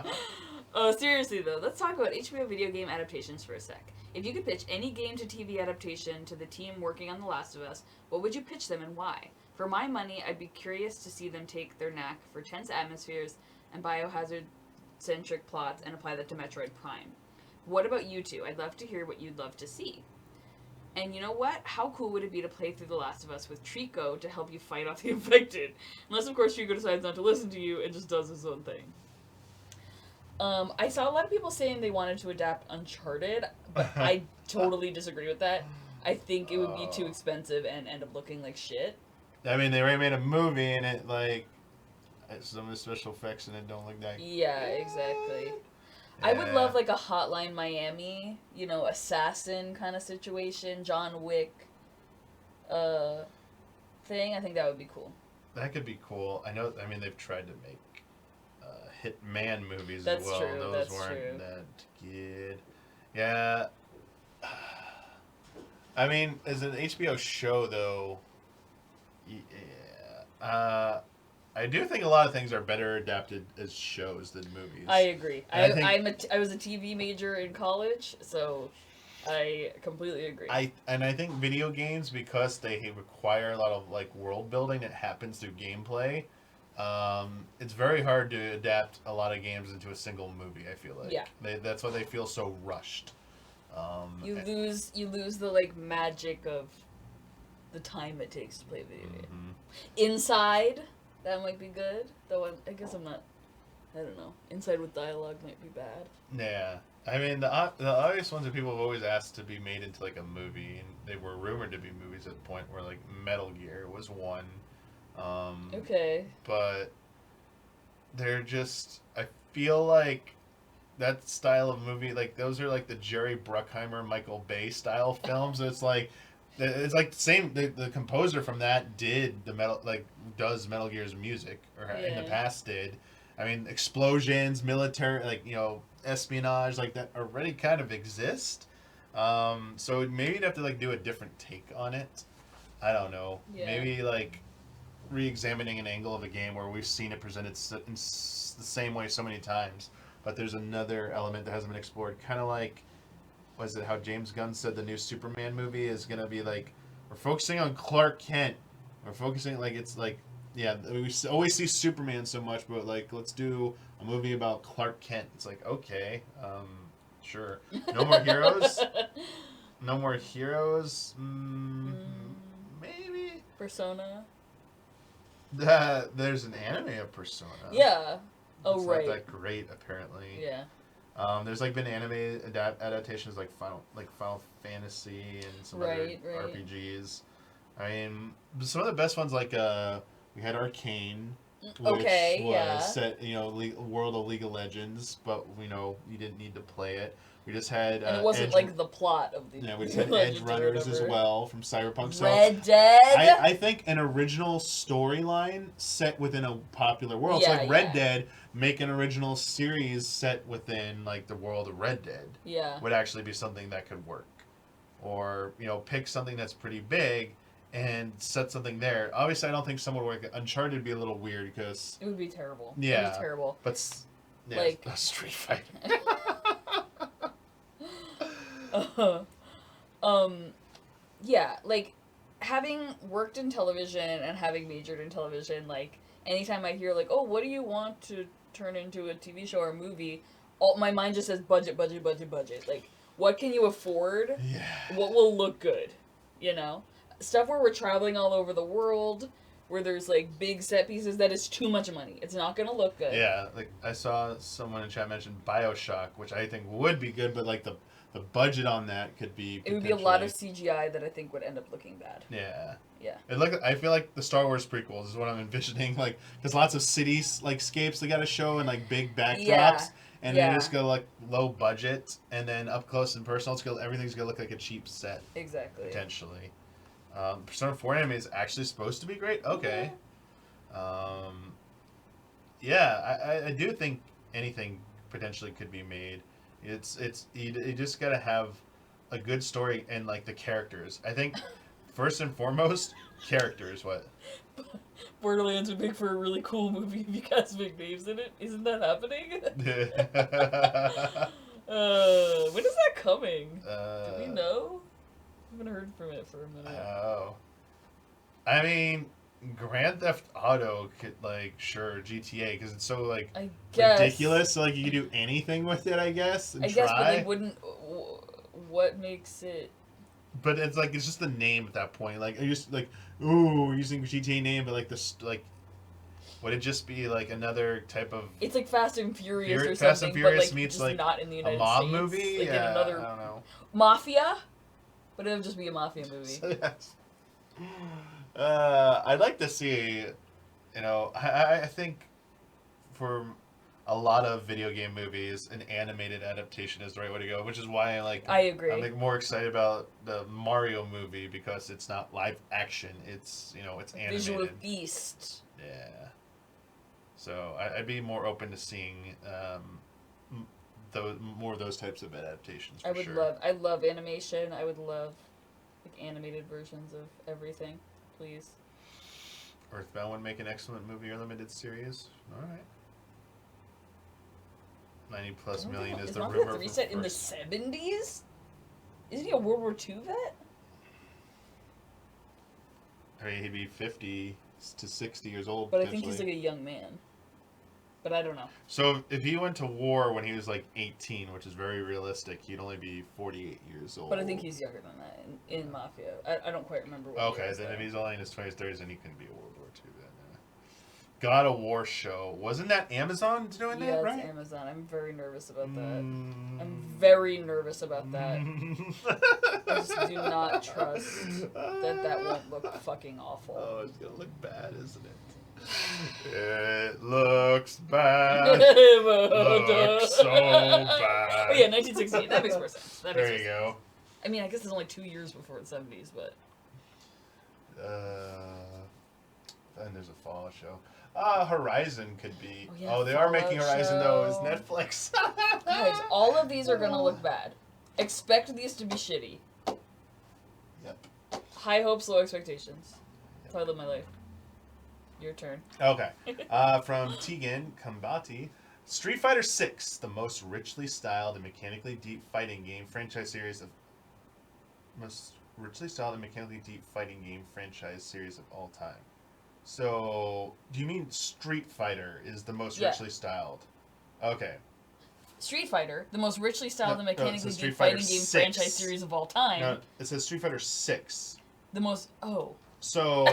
boo! Seriously though, let's talk about HBO video game adaptations for a sec. If you could pitch any game to TV adaptation to the team working on The Last of Us, what would you pitch them and why? For my money, I'd be curious to see them take their knack for tense atmospheres and biohazard-centric plots and apply that to Metroid Prime. What about you two? I'd love to hear what you'd love to see. And you know what? How cool would it be to play through The Last of Us with Trico to help you fight off the infected? Unless, of course, Trico decides not to listen to you and just does his own thing. I saw a lot of people saying they wanted to adapt Uncharted, but I totally disagree with that. I think it would be too expensive and end up looking like shit. I mean, they already made a movie and it, like, some of the special effects and it don't look that good. Yeah, exactly. Yeah. I would love, like, a Hotline Miami, assassin kind of situation, John Wick thing. I think that would be cool. That could be cool. They've tried to make Hitman movies That's as well. True. Those weren't that good. Yeah. I mean, as an HBO show, though, yeah. I do think a lot of things are better adapted as shows than movies. I agree. I was a TV major in college, so I completely agree. I think video games, because they require a lot of like world building that happens through gameplay, it's very hard to adapt a lot of games into a single movie. I feel like that's why they feel so rushed. You lose the like magic of the time it takes to play video game. Inside, that might be good, though. I guess I'm not. I don't know. Inside with dialogue might be bad. Yeah, I mean the obvious ones that people have always asked to be made into like a movie, and they were rumored to be movies at the point where like Metal Gear was one. Okay. But they're just. I feel like that style of movie, like those are like the Jerry Bruckheimer, Michael Bay style films. It's like the same. The composer from that does Metal Gear's music, or in the past did. I mean, explosions, military, espionage, like that already kind of exist. So maybe you'd have to do a different take on it. I don't know. Yeah. Maybe re-examining an angle of a game where we've seen it presented in the same way so many times, but there's another element that hasn't been explored. Kind of like, was it how James Gunn said the new Superman movie is gonna be we're focusing on Clark Kent. We're focusing we always see Superman so much, but let's do a movie about Clark Kent. It's okay, sure. No more heroes. No more heroes. Maybe Persona. There's an anime of Persona. Yeah. Oh, it's right. not that great, apparently. Yeah. There's like been anime adaptations like Final Fantasy and some other RPGs. I mean, some of the best ones like we had Arcane, which was set World of League of Legends, but you didn't need to play it. We just had and it wasn't like the plot of the. Yeah, we just had Edge Runners as well from Cyberpunk. Red Dead. I think an original storyline set within a popular world. Yeah, so like Red Dead, make an original series set within like the world of Red Dead. Yeah. Would actually be something that could work, or pick something that's pretty big and set something there. Obviously, I don't think someone would work. Uncharted would be a little weird because it would be terrible. Yeah, it would be terrible. But like Street Fighter. Yeah, like having worked in television and having majored in television, like anytime I hear like, oh, what do you want to turn into a TV show or a movie, my mind just says budget. Like, what can you afford? Yeah. What will look good? Stuff where we're traveling all over the world, where there's like big set pieces, that is too much money. It's not gonna look good. Yeah, like I saw someone in chat mention BioShock, which I think would be good, but like the budget on that could be. It would be a lot of CGI that I think would end up looking bad. Yeah. Yeah. I feel like the Star Wars prequels is what I'm envisioning, like because lots of cities like scapes they got to show and like big backdrops, and then just go like low budget, and then up close and personal, everything's gonna look like a cheap set. Exactly. Potentially. Persona 4 anime is actually supposed to be great. Okay. Yeah, I do think anything potentially could be made. You just gotta have a good story and like the characters. I think first and foremost, characters. What? Borderlands would make for a really cool movie if you cast big names in it. Isn't that happening? When is that coming? Do we know? I haven't heard from it for a minute. Oh. I mean, Grand Theft Auto could, GTA, because it's so, ridiculous. So, you could do anything with it, I guess, and try. But they wouldn't... What makes it... But it's, it's just the name at that point. You're just, ooh, we're using GTA name, but, would it just be, another type of... It's like Fast and Furious or something, Fast and Furious meets, just not in the United States. A mob States. movie? In Yeah, another... I don't know. Mafia? But it would just be a Mafia movie. So, yes. I'd like to see, I think for a lot of video game movies, an animated adaptation is the right way to go, which is why I agree. I'm more excited about the Mario movie because it's not live action. It's, it's animated. Visual feast. Yeah. So I'd be more open to seeing more of those types of adaptations. I love animation. I would love animated versions of everything, please. Earthbound would make an excellent movie or limited series. All right. 90+ million is the river. Is set in the 70s? Isn't he a World War II vet? I mean, he'd be 50 to 60 years old. But I think he's a young man. But I don't know. So if he went to war when he was 18, which is very realistic, he'd only be 48 years old. But I think he's younger than that in Mafia. I don't quite remember what Okay, then if he's only in his 20s, 30s, then he couldn't be a World War II then. God of War show. Wasn't that Amazon doing that, right? Yeah, it's Amazon. I'm very nervous about that. I'm very nervous about that. I just do not trust that won't look fucking awful. Oh, it's gonna look bad, isn't it? It looks bad. Looks so bad. Oh yeah, 1960. That makes more sense. There you go. I mean, I guess it's only 2 years before the 70s, but... Then there's a Fallout show. Horizon could be... Oh, yeah, they are making Horizon, though, as Netflix. Guys, all of these are gonna look bad. Expect these to be shitty. Yep. High hopes, low expectations. That's how I live my life. Your turn. Okay. From Tegan Kambati. Street Fighter 6, the most richly styled and mechanically deep fighting game franchise series of all time. So, do you mean Street Fighter is the most richly styled? Okay. Street Fighter, the most richly styled and mechanically deep fighting game franchise series of all time. No, it says Street Fighter 6. The most... Oh. So,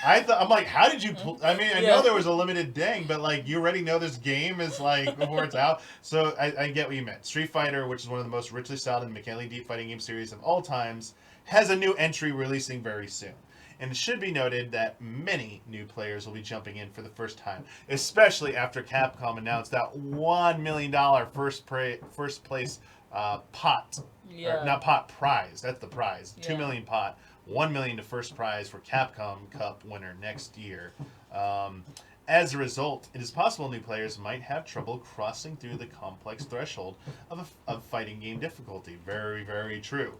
I'm like, how did you? I mean, I Yeah. know there was a limited ding, but like, you already know this game is like before it's out. So I get what you meant. Street Fighter, which is one of the most richly styled and mechanically deep fighting game series of all times, has a new entry releasing very soon. And it should be noted that many new players will be jumping in for the first time, especially after Capcom announced that $1 million first place pot, Yeah. or not pot, prize. That's the prize. Yeah. 2 million pot, 1 million to first prize for Capcom Cup winner next year. As a result, it is possible new players might have trouble crossing through the complex threshold of fighting game difficulty. Very, very true.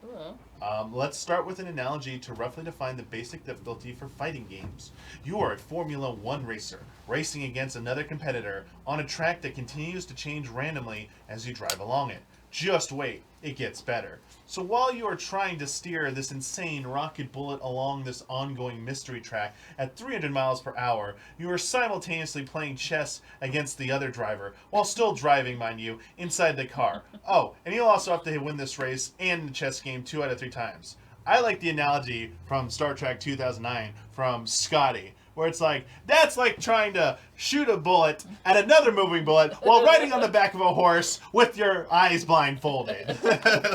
Let's start with an analogy to roughly define the basic difficulty for fighting games. You are a Formula One racer, racing against another competitor on a track that continues to change randomly as you drive along it. Just wait, it gets better. So while you are trying to steer this insane rocket bullet along this ongoing mystery track at 300 miles per hour, you are simultaneously playing chess against the other driver, while still driving, mind you, inside the car. Oh, and you'll also have to win this race and the chess game 2 out of 3 times. I like the analogy from Star Trek 2009 from Scotty, where it's like, that's like trying to shoot a bullet at another moving bullet while riding on the back of a horse with your eyes blindfolded.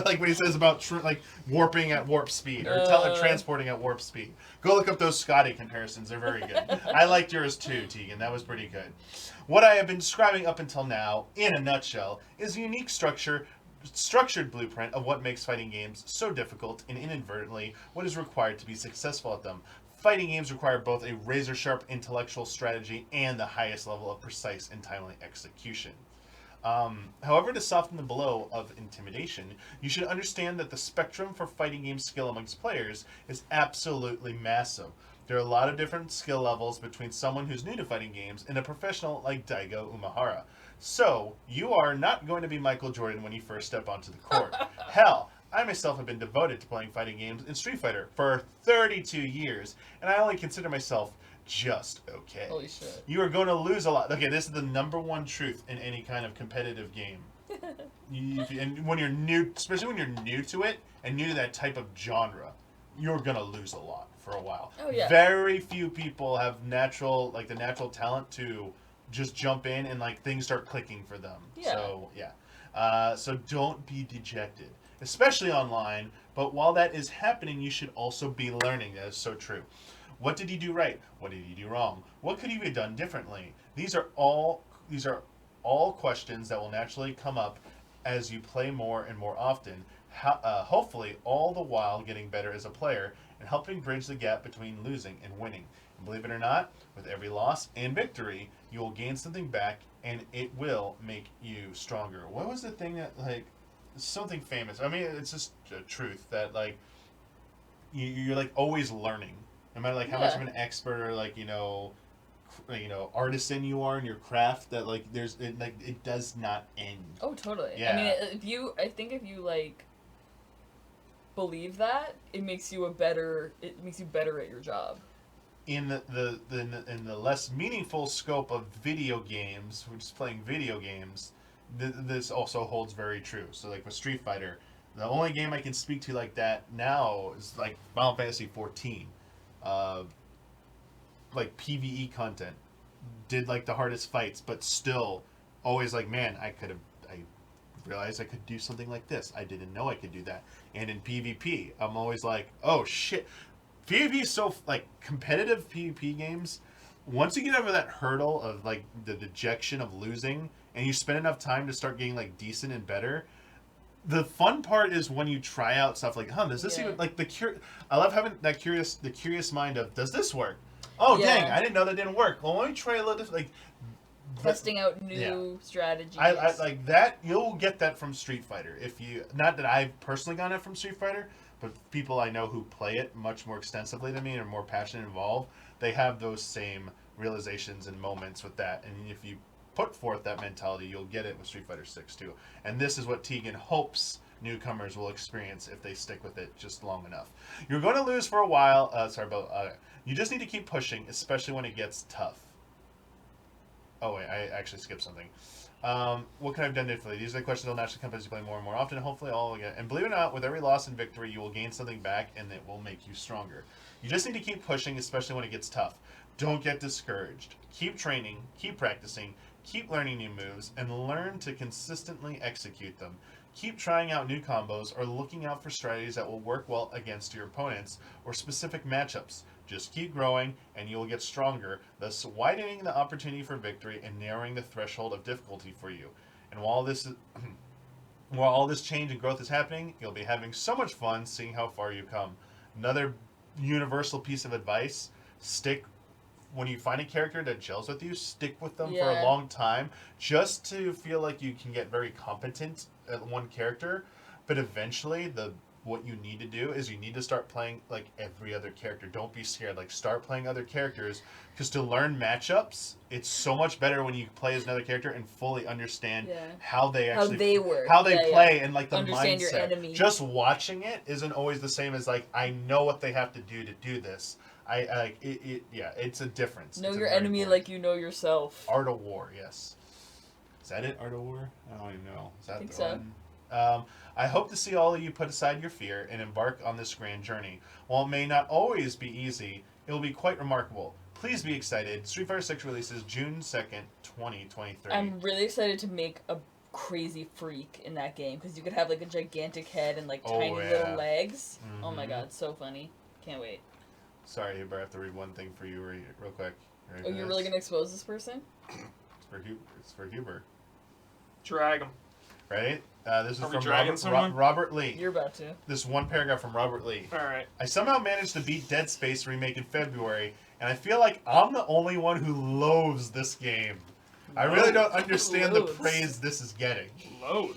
Like when he says about like warping at warp speed or teletransporting at warp speed. Go look up those Scotty comparisons. They're very good. I liked yours too, Tegan. That was pretty good. What I have been describing up until now, in a nutshell, is a unique structured blueprint of what makes fighting games so difficult and inadvertently what is required to be successful at them. Fighting games require both a razor-sharp intellectual strategy and the highest level of precise and timely execution. However, to soften the blow of intimidation, you should understand that the spectrum for fighting game skill amongst players is absolutely massive. There are a lot of different skill levels between someone who's new to fighting games and a professional like Daigo Umehara. So, you are not going to be Michael Jordan when you first step onto the court. Hell, I myself have been devoted to playing fighting games in Street Fighter for 32 years, and I only consider myself just okay. Holy shit. You are going to lose a lot. Okay, this is the number one truth in any kind of competitive game. And when you're new, especially when you're new to it and new to that type of genre, you're going to lose a lot for a while. Oh, yeah. Very few people have the natural talent to just jump in and like things start clicking for them. Yeah. So, yeah. So don't be dejected, especially online. But while that is happening, you should also be learning. That is so true. What did you do right? What did you do wrong? What could you have done differently? These are all questions that will naturally come up as you play more and more often. Hopefully, all the while getting better as a player and helping bridge the gap between losing and winning. And believe it or not, with every loss and victory, you will gain something back, and it will make you stronger. What was the thing that like something famous? I mean, it's just a truth that like you're like always learning. No matter like how much of an expert or like artisan you are in your craft, that like it does not end. Oh, totally. Yeah. I mean, I think if you like believe that, it makes you better at your job. In the less meaningful scope of video games, which is playing video games, this also holds very true. So like with Street Fighter, the only game I can speak to like that now is like Final Fantasy 14. Like PvE content, did like the hardest fights, but still always like, man, I realized I could do something like this. I didn't know I could do that. And in PvP, I'm always like, oh shit. PvP is so like competitive PvP games. Once you get over that hurdle of like the dejection of losing, and you spend enough time to start getting like decent and better. The fun part is when you try out stuff like, does this even like I love having the curious mind of, does this work? Oh dang, I didn't know that didn't work. Well, let me try a little like testing out new strategies. I like that. You'll get that from Street Fighter. If you, not that I've personally gotten it from Street Fighter, but people I know who play it much more extensively than me and are more passionate and involved, they have those same realizations and moments with that. And if you put forth that mentality, you'll get it with Street Fighter 6 too. And this is what Tegan hopes newcomers will experience if they stick with it just long enough. You're going to lose for a while. You just need to keep pushing, especially when it gets tough. Oh wait, I actually skipped something. What can I have done differently? These are the questions that'll naturally come as you play more and more often. Hopefully, all again. And believe it or not, with every loss and victory, you will gain something back, and it will make you stronger. You just need to keep pushing, especially when it gets tough. Don't get discouraged. Keep training, keep practicing, keep learning new moves, and learn to consistently execute them. Keep trying out new combos or looking out for strategies that will work well against your opponents or specific matchups. Just keep growing and you will get stronger, thus widening the opportunity for victory and narrowing the threshold of difficulty for you. And while all this change and growth is happening, you'll be having so much fun seeing how far you come. Another universal piece of advice, stick when you find a character that gels with you, stick with them for a long time just to feel like you can get very competent at one character, but eventually what you need to do is you need to start playing like every other character. Don't be scared. Like start playing other characters because to learn matchups, it's so much better when you play as another character and fully understand how they work, how they play, and like the understand mindset. Your enemy. Just watching it isn't always the same as like I know what they have to do this. I like it. Yeah, it's a difference. Know your enemy like you know yourself. Art of War, yes. Is that it? Art of War? I don't even know. Is that I think the one? I hope to see all of you put aside your fear and embark on this grand journey. While it may not always be easy, it will be quite remarkable. Please be excited. Street Fighter 6 releases June 2nd, 2023. I'm really excited to make a crazy freak in that game because you could have like a gigantic head and like tiny little legs. Mm-hmm. Oh my god, so funny. Can't wait. Sorry, Huber, I have to read one thing for you real quick. Oh, you're really going to expose this person? It's for Huber. Drag him. Right? This is from Robert Lee. You're about to. This one paragraph from Robert Lee. Alright. I somehow managed to beat Dead Space remake in February, and I feel like I'm the only one who loathes this game. I really don't understand the praise this is getting. Loathe.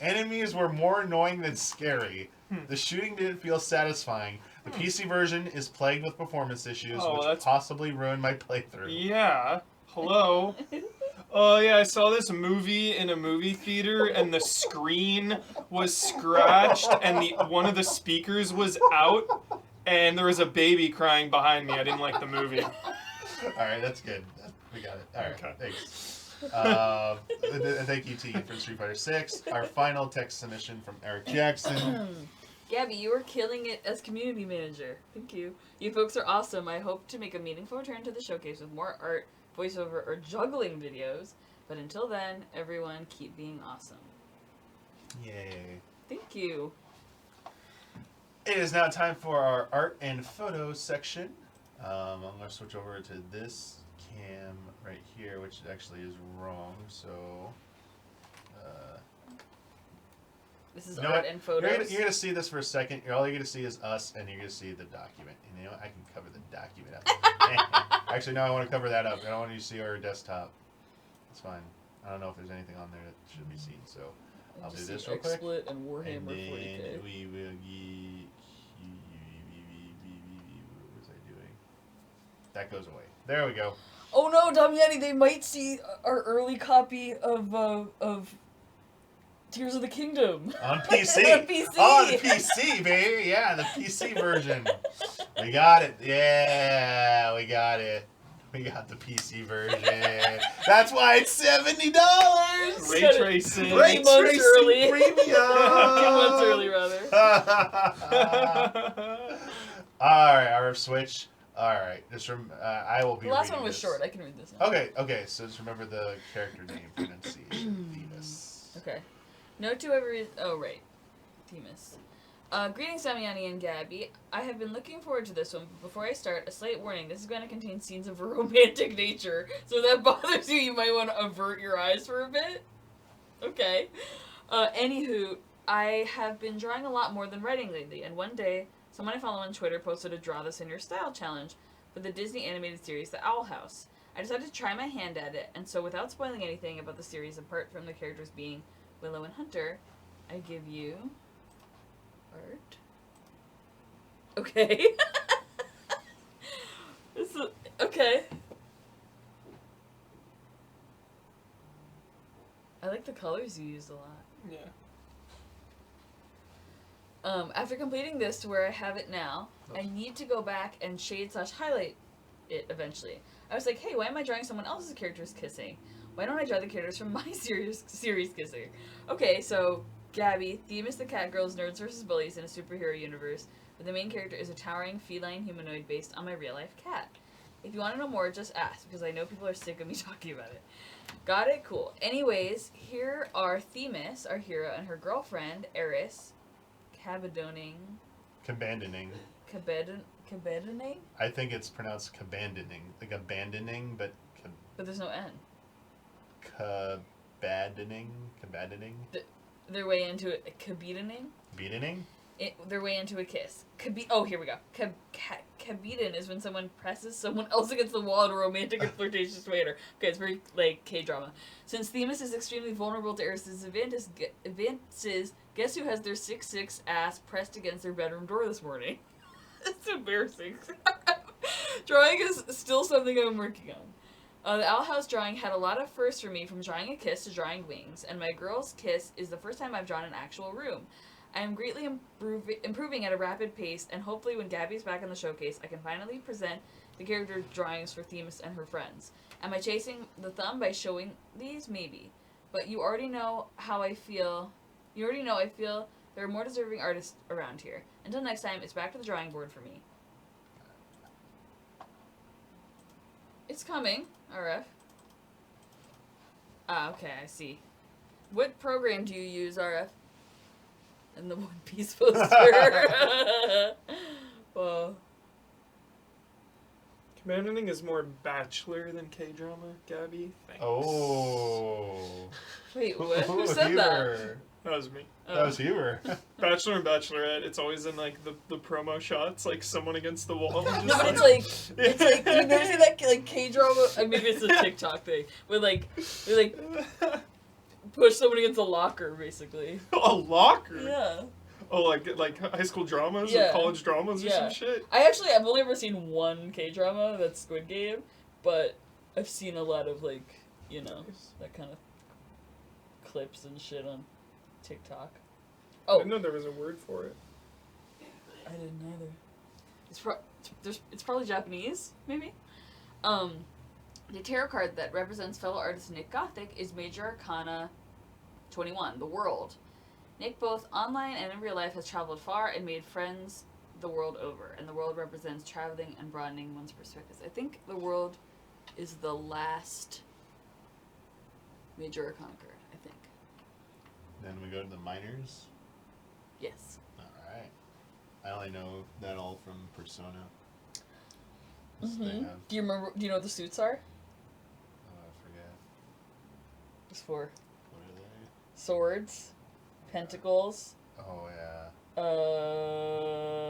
Enemies were more annoying than scary. The shooting didn't feel satisfying. The PC version is plagued with performance issues, which possibly ruined my playthrough. Yeah. Hello. Oh, yeah, I saw this movie in a movie theater, and the screen was scratched, and one of the speakers was out, and there was a baby crying behind me. I didn't like the movie. All right, that's good. We got it. All right, okay. Thanks. Thank you, T, for Street Fighter 6. Our final text submission from Eric Jackson. Gabby, you are killing it as community manager. Thank you. You folks are awesome. I hope to make a meaningful return to the showcase with more art, voiceover, or juggling videos. But until then, everyone keep being awesome. Yay. Thank you. It is now time for our art and photo section. I'm going to switch over to this cam right here, which actually is wrong. So, this is art and photos. You're going to see this for a second. All you're going to see is us, and you're going to see the document. And you know what? I can cover the document up. Actually, no, I want to cover that up. I don't want you to see our desktop. It's fine. I don't know if there's anything on there that should be seen, so I'll do this real quick. XSplit and Warhammer and then 40K. we will what was I doing? That goes away. There we go. Oh no, Damiani, they might see our early copy of Tears of the Kingdom. On PC. On PC. Oh, the PC, baby. Yeah, the PC version. We got it. Yeah, we got it. We got the PC version. That's why it's $70. Ray tracing. 2 months early. Premium. 2 months early, rather. All right, our switch. All right, just I will be. The last one reading was this. short. I can read this now. Okay. So just remember the character name pronunciation. Demas. Okay. Note to every. Oh right, Demas. Greetings, Damiani and Gabby. I have been looking forward to this one, but before I start, a slight warning. This is going to contain scenes of a romantic nature, so if that bothers you, you might want to avert your eyes for a bit. Okay. Anywho, I have been drawing a lot more than writing lately, and one day, someone I follow on Twitter posted a Draw This in Your Style challenge for the Disney animated series The Owl House. I decided to try my hand at it, and so without spoiling anything about the series apart from the characters being Willow and Hunter, I give you art. Okay. Okay. I like the colors you used a lot. Yeah. After completing this to where I have it now, I need to go back and shade/highlight it eventually. I was like, hey, why am I drawing someone else's characters kissing? Why don't I draw the characters from my series kisser? Okay, so Gabby, theme is the cat girls, nerds versus bullies in a superhero universe, but the main character is a towering feline humanoid based on my real life cat. If you want to know more, just ask, because I know people are sick of me talking about it. Got it? Cool. Anyways, here are Themis, our hero, and her girlfriend, Eris, cabadoning. Cabandoning. Cabadoning? I think it's pronounced cabandoning. Like abandoning, but... But there's no N. Cabadoning? Their way into it. Cabeadoning? Beadoning? Their way into a kiss. Oh, here we go. Cabeaton is when someone presses someone else against the wall in a romantic or flirtatious manner. Okay, it's very, like, K-drama. Since Themis is extremely vulnerable to Eris' advances, guess who has their 6'6" ass pressed against their bedroom door this morning? It's embarrassing. Drawing is still something I'm working on. The Owl House drawing had a lot of firsts for me, from drawing a kiss to drawing wings, and my girl's kiss is the first time I've drawn an actual room. I am greatly improving at a rapid pace, and hopefully when Gabby's back in the showcase, I can finally present the character drawings for Themis and her friends. Am I chasing the thumb by showing these? Maybe. But you already know how I feel. I feel there are more deserving artists around here. Until next time, it's back to the drawing board for me. It's coming, RF. Ah, okay, I see. What program do you use, RF? And the One Piece poster. Well, Commanding is more Bachelor than K-drama, Gabby. Thanks. Oh. wait, what? Who Ooh, said that? Huber. That was me. That was Huber. Bachelor and Bachelorette, it's always in like the promo shots, like someone against the wall. No, Just but it's like you never see that like K-drama. Maybe it's a TikTok thing, where they push someone against a locker, basically. a locker. Yeah. Oh, like high school dramas Yeah. or college dramas or Yeah. some shit. I've only ever seen one K-drama, that's Squid Game, but I've seen a lot of like, you know, that kind of clips and shit on TikTok. I Oh, didn't know there was a word for it. I didn't either. It's probably Japanese, maybe. The tarot card that represents fellow artist Nick Gothic is Major Arcana 21, the World. Nick, both online and in real life, has traveled far and made friends the world over, and the World represents traveling and broadening one's perspectives. I think the World is the last Major Arcana card, I think. Then we go to the minors. Yes. Alright. I only know that all from Persona. They Mm-hmm. have, Do you know what the suits are? oh, I forget. It's for What are they? swords, pentacles, Oh, yeah.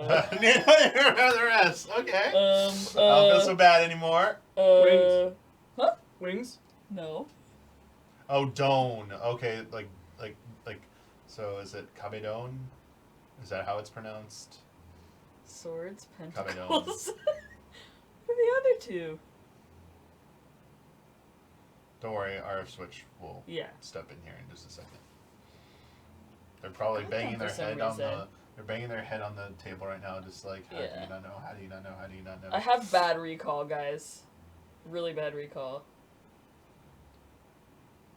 The rest. Okay. I don't feel so bad anymore. Wings. Huh? Wings? No. Oh, Doan. Okay, like, so is it Cabedon? Is that how it's pronounced? Swords, Cabedon. pentacles. What are the other two? Don't worry, RF Switch will Yeah. step in here in just a second. They're probably got banging them their for some head on reason. they're banging their head on the table right now, just like, how do Yeah. you not know? How do you not know? How do you not know? I have bad recall, guys. Really bad recall.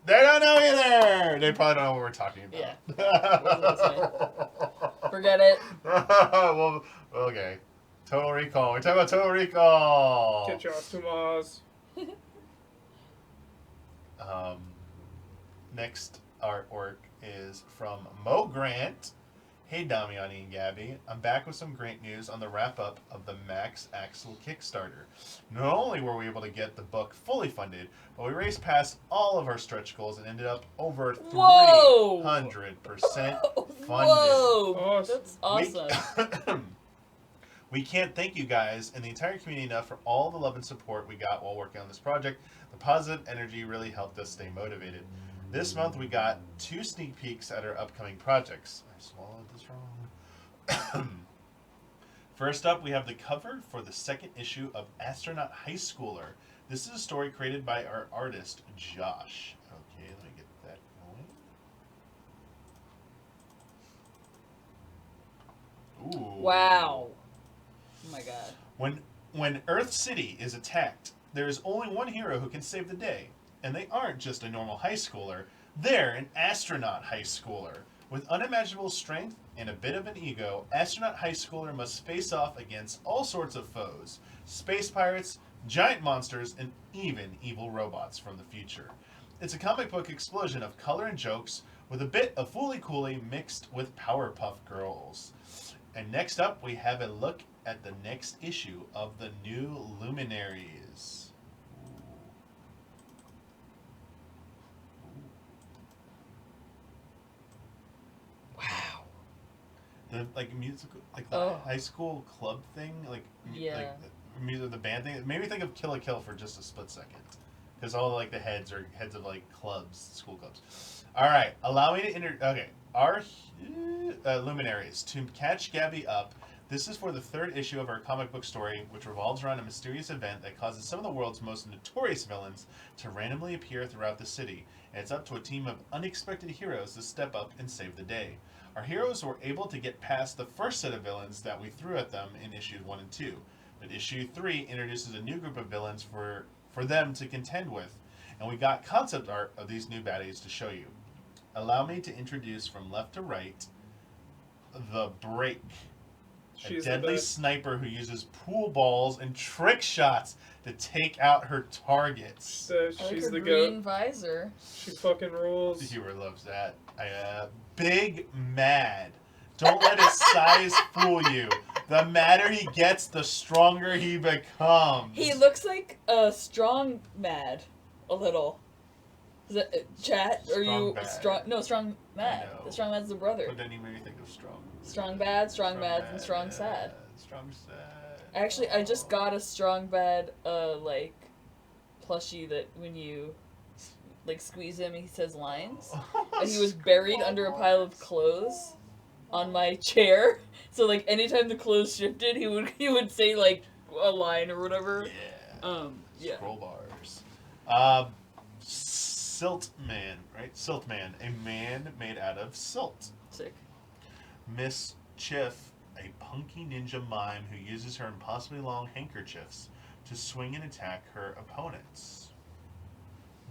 They don't know either! They probably don't know what we're talking about. Yeah. Forget it. Well, okay. Total Recall. We're talking about Total Recall! Get your ass to Mars. Next artwork is from Mo Grant. Hey Damiani and Gabby, I'm back with some great news on the wrap-up of the Max Axel Kickstarter. Not only were we able to get the book fully funded, but we raced past all of our stretch goals and ended up over 300% funded. Whoa! Awesome. That's awesome. We can't thank you guys and the entire community enough for all the love and support we got while working on this project. The positive energy really helped us stay motivated. This month we got 2 sneak peeks at our upcoming projects. I swallowed this wrong. First up, we have the cover for the second issue of Astronaut High Schooler. This is a story created by our artist, Josh. Okay, let me get that going. Ooh. Wow. Oh my god. When Earth City is attacked, there is only one hero who can save the day. And they aren't just a normal high schooler, they're an astronaut high schooler. With unimaginable strength and a bit of an ego, astronaut high schooler must face off against all sorts of foes. Space pirates, giant monsters, and even evil robots from the future. It's a comic book explosion of color and jokes with a bit of fooly-cooly mixed with Powerpuff Girls. And next up, we have a look at the next issue of the new Luminaries. Wow. The musical, the high school club thing, the band thing. It made me think of Kill la Kill for just a split second, because all the heads are heads of clubs, school clubs. All right, allow me to our Luminaries to catch Gabby up. This is for the third issue of our comic book story, which revolves around a mysterious event that causes some of the world's most notorious villains to randomly appear throughout the city, and it's up to a team of unexpected heroes to step up and save the day. Our heroes were able to get past the first set of villains that we threw at them in issues 1 and 2, but issue 3 introduces a new group of villains for them to contend with, and we got concept art of these new baddies to show you. Allow me to introduce from left to right, the Break. She's a deadly sniper who uses pool balls and trick shots to take out her targets. She's the green goat. visor. She fucking rules. The viewer loves that. Big Mad. Don't let his size fool you. The madder he gets, the stronger he becomes. He looks like a strong mad, a little. Is it chat? Or you Bad. strong? No, strong mad. I know. The strong mad's the brother. But then you made me think of strong. Strong bad, strong mad, and strong yeah. sad. Strong sad. Actually, I just got a strong bad plushie that when you squeeze him, he says lines. And he was buried under a pile of clothes on my chair. So anytime the clothes shifted, he would say a line or whatever. Yeah. Scroll bars. Silt Man, right? Silt Man, a man made out of silt. Sick. Miss Chiff, a punky ninja mime who uses her impossibly long handkerchiefs to swing and attack her opponents.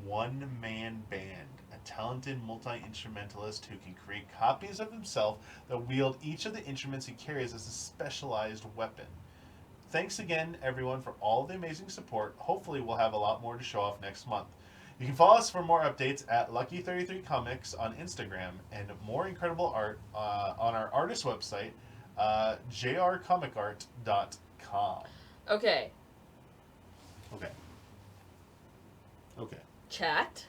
One Man Band, a talented multi-instrumentalist who can create copies of himself that wield each of the instruments he carries as a specialized weapon. Thanks again, everyone, for all the amazing support. Hopefully we'll have a lot more to show off next month. You can follow us for more updates at Lucky33 Comics on Instagram and more incredible art on our artist website, jrcomicart.com. Okay. Okay. Chat.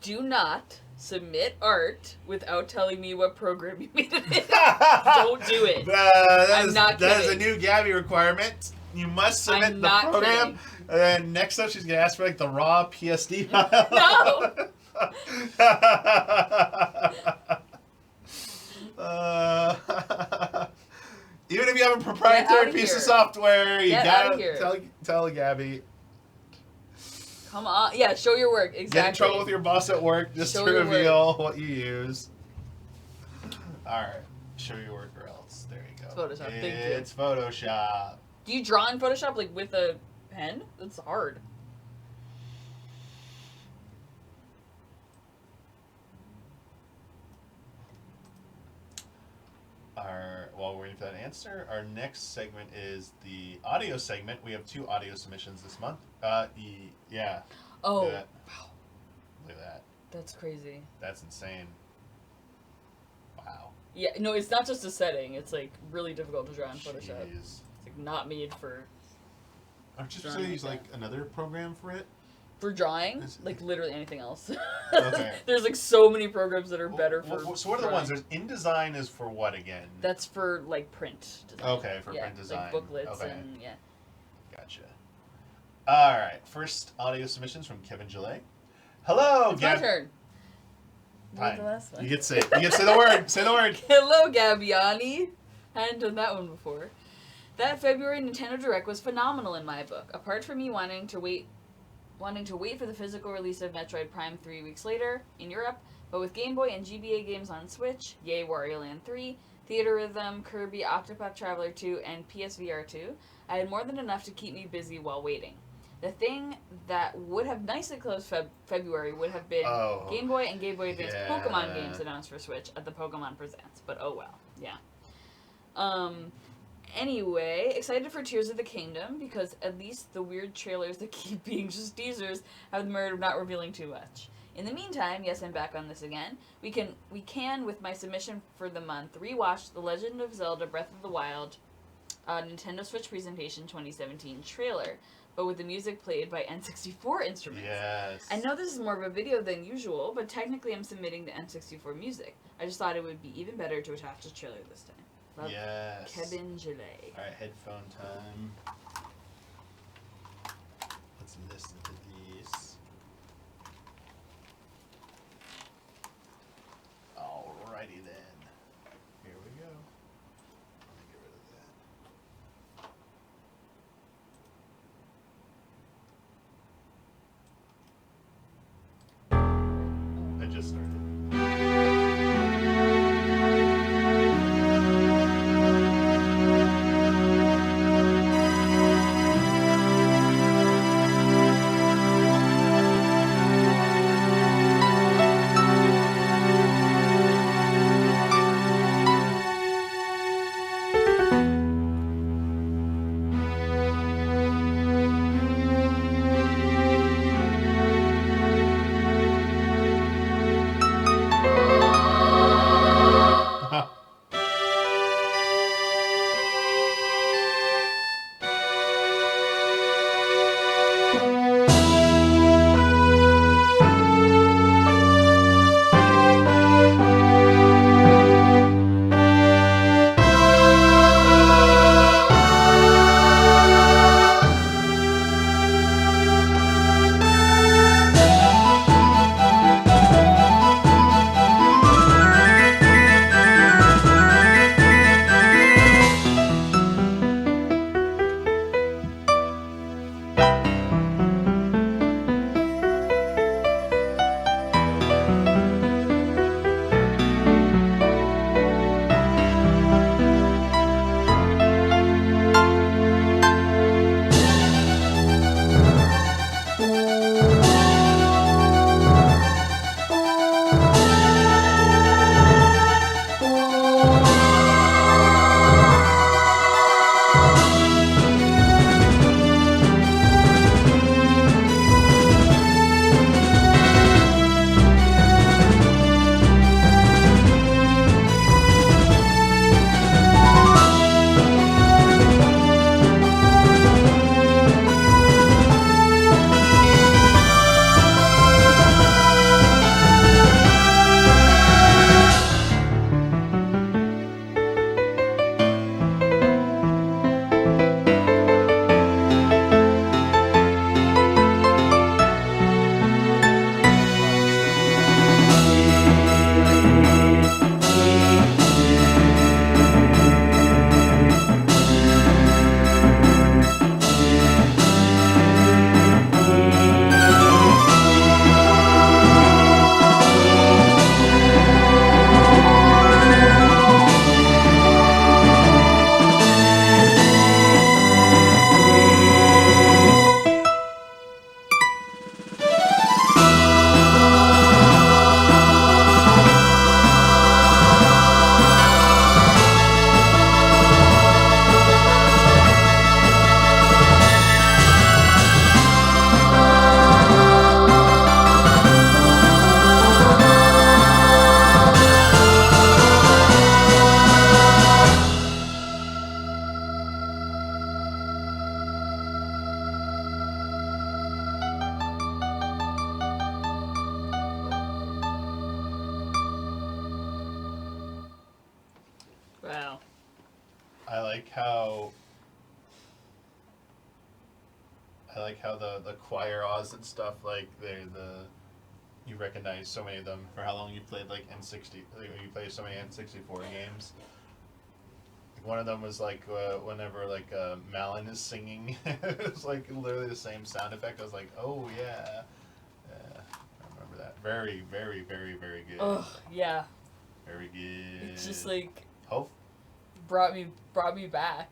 Do not submit art without telling me what program you made it in. Don't do it. I'm not kidding. That is a new Gabby requirement. You must submit the program. Kidding. And then next up, she's going to ask for the raw PSD file. No! Even if you have a proprietary piece of software, you gotta tell Gabby. Come on. Yeah, show your work. Exactly. Get in trouble with your boss at work just to reveal what you use. Alright. Show your work or else. There you go. It's Photoshop. Thank you. It's Photoshop. Do you draw in Photoshop with a pen? That's hard. While we're waiting for that answer, our next segment is the audio segment. We have 2 audio submissions this month. Yeah. Oh. Look at that. That's crazy. That's insane. Wow. Yeah, no, it's not just a setting. It's really difficult to draw in Photoshop. Jeez. It's not made for. Aren't you supposed to use another program for it? For drawing, literally anything else. Okay. There's so many programs that are better for. So what are the ones? There's InDesign is for what again? That's for print design. Okay, for print design. Booklets and yeah. Gotcha. All right, first audio submissions from Kevin Gillet. Hello, It's my turn. Fine. The last one. You get to say it. You get to say the word. Say the word. Hello, Gabbiani. Hadn't done that one before. That February Nintendo Direct was phenomenal in my book. Apart from me wanting to wait for the physical release of Metroid Prime 3 weeks later in Europe, but with Game Boy and GBA games on Switch, yay Wario Land 3, Theater Rhythm, Kirby Octopath Traveler 2, and PSVR 2, I had more than enough to keep me busy while waiting. The thing that would have nicely closed February would have been Oh. Game Boy and Game Boy Advance Yeah. Pokemon games announced for Switch at the Pokemon Presents. But oh well, yeah. Anyway, excited for Tears of the Kingdom because at least the weird trailers that keep being just teasers have the merit of not revealing too much. In the meantime, yes, I'm back on this again. We can, with my submission for the month, rewatch The Legend of Zelda: Breath of the Wild Nintendo Switch Presentation 2017 trailer, but with the music played by N64 instruments. Yes. I know this is more of a video than usual, but technically I'm submitting the N64 music. I just thought it would be even better to attach the trailer this time. Love, Yes. Kevin Gillet. Alright, headphone time. Let's listen to these. Alrighty then. Here we go. Let me get rid of that. I just started. Wow. I like how the choir Oz and stuff, like you recognize so many of them for how long you played like you played so many N64 games. Like one of them was like whenever like Malin is singing, it was like literally the same sound effect. I was like, oh yeah, I remember that. Very, very, very, very good. Ugh, yeah. Very good. It's just like Hope. brought me back.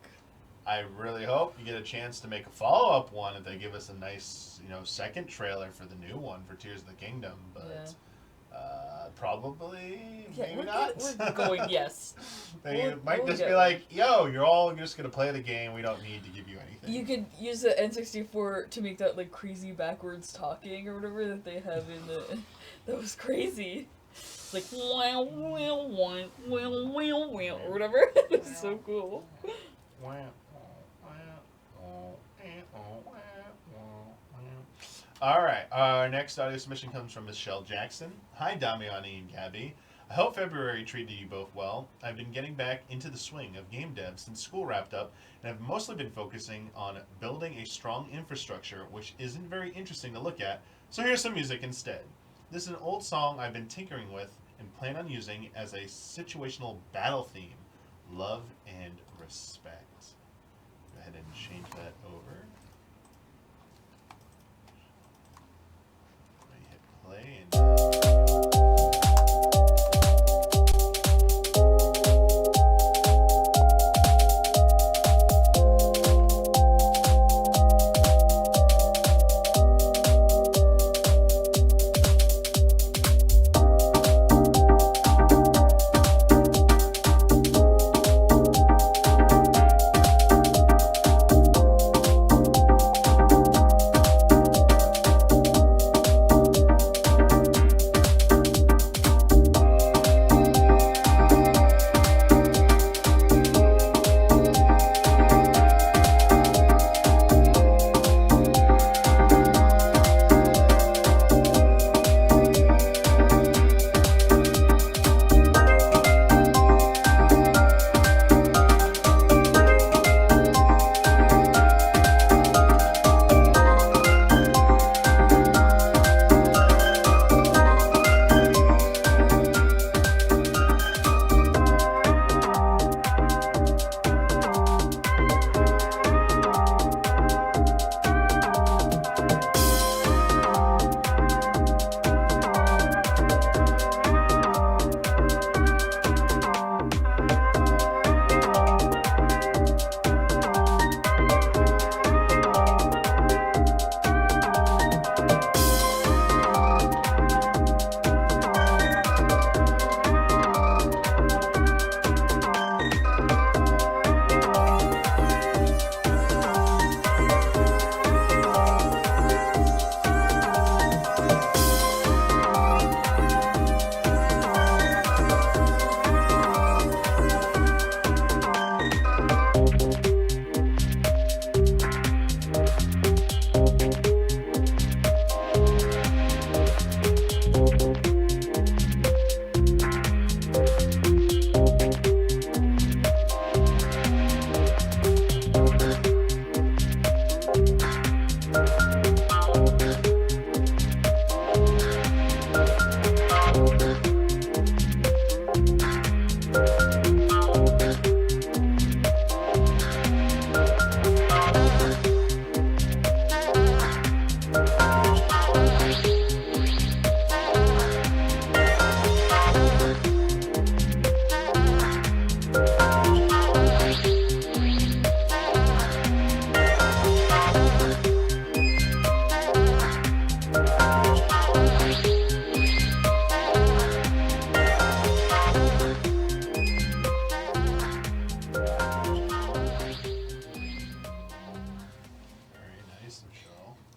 I really hope you get a chance to make a follow-up one if they give us a nice, second trailer for the new one for Tears of the Kingdom. But probably maybe not. We're going yes. They might just be like, "Yo, you're all just gonna play the game. We don't need to give you anything." You could use the N64 to make that like crazy backwards talking or whatever that they have in the. That was crazy. Like wow, or whatever. It was so cool. All right, our next audio submission comes from Michelle Jackson. Hi, Damiani and Gabby. I hope February treated you both well. I've been getting back into the swing of game dev since school wrapped up, and I've mostly been focusing on building a strong infrastructure, which isn't very interesting to look at, so here's some music instead. This is an old song I've been tinkering with and plan on using as a situational battle theme. Love and respect. Go ahead and change that over. Hit play and...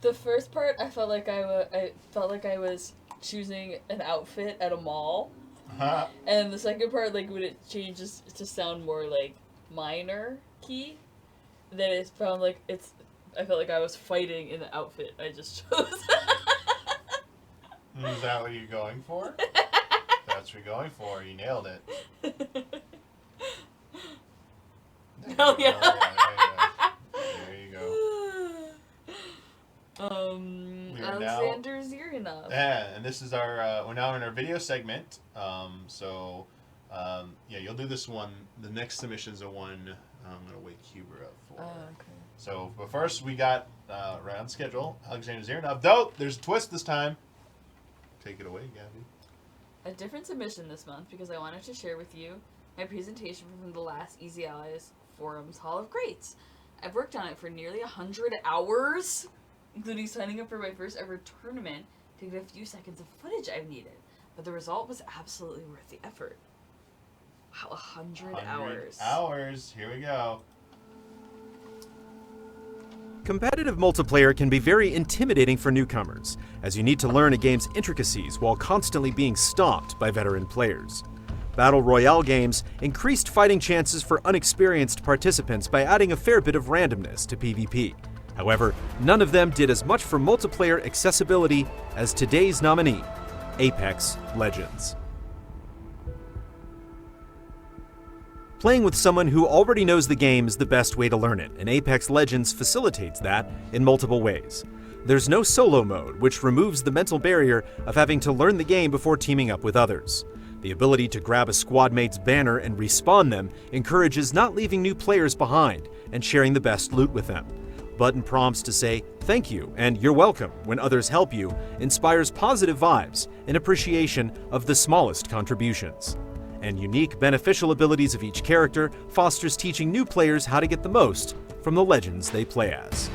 The first part, I felt like I was choosing an outfit at a mall, and the second part, like when it changes to sound more like minor key, then it found like I felt like I was fighting in the outfit I just chose. Is that what you're going for? That's what you're going for. You nailed it. Oh yeah. There you go. Alexander Zirianov. Yeah, and this is our, we're now in our video segment. You'll do this one. The next submission's a one I'm going to wake Huber up for. Oh, okay. So, but first we got, right on schedule, Alexander Zirianov. Though, there's a twist this time. Take it away, Gabby. A different submission this month because I wanted to share with you my presentation from the last Easy Allies Forums Hall of Greats. I've worked on it for nearly 100 hours, including signing up for my first ever tournament to get a few seconds of footage I've needed. But the result was absolutely worth the effort. Wow, 100 hours. Hours. Here we go. Competitive multiplayer can be very intimidating for newcomers, as you need to learn a game's intricacies while constantly being stomped by veteran players. Battle Royale games increased fighting chances for unexperienced participants by adding a fair bit of randomness to PvP. However, none of them did as much for multiplayer accessibility as today's nominee, Apex Legends. Playing with someone who already knows the game is the best way to learn it, and Apex Legends facilitates that in multiple ways. There's no solo mode, which removes the mental barrier of having to learn the game before teaming up with others. The ability to grab a squad mate's banner and respawn them encourages not leaving new players behind and sharing the best loot with them. Button prompts to say thank you and you're welcome when others help you inspires positive vibes and appreciation of the smallest contributions. And unique beneficial abilities of each character fosters teaching new players how to get the most from the legends they play as.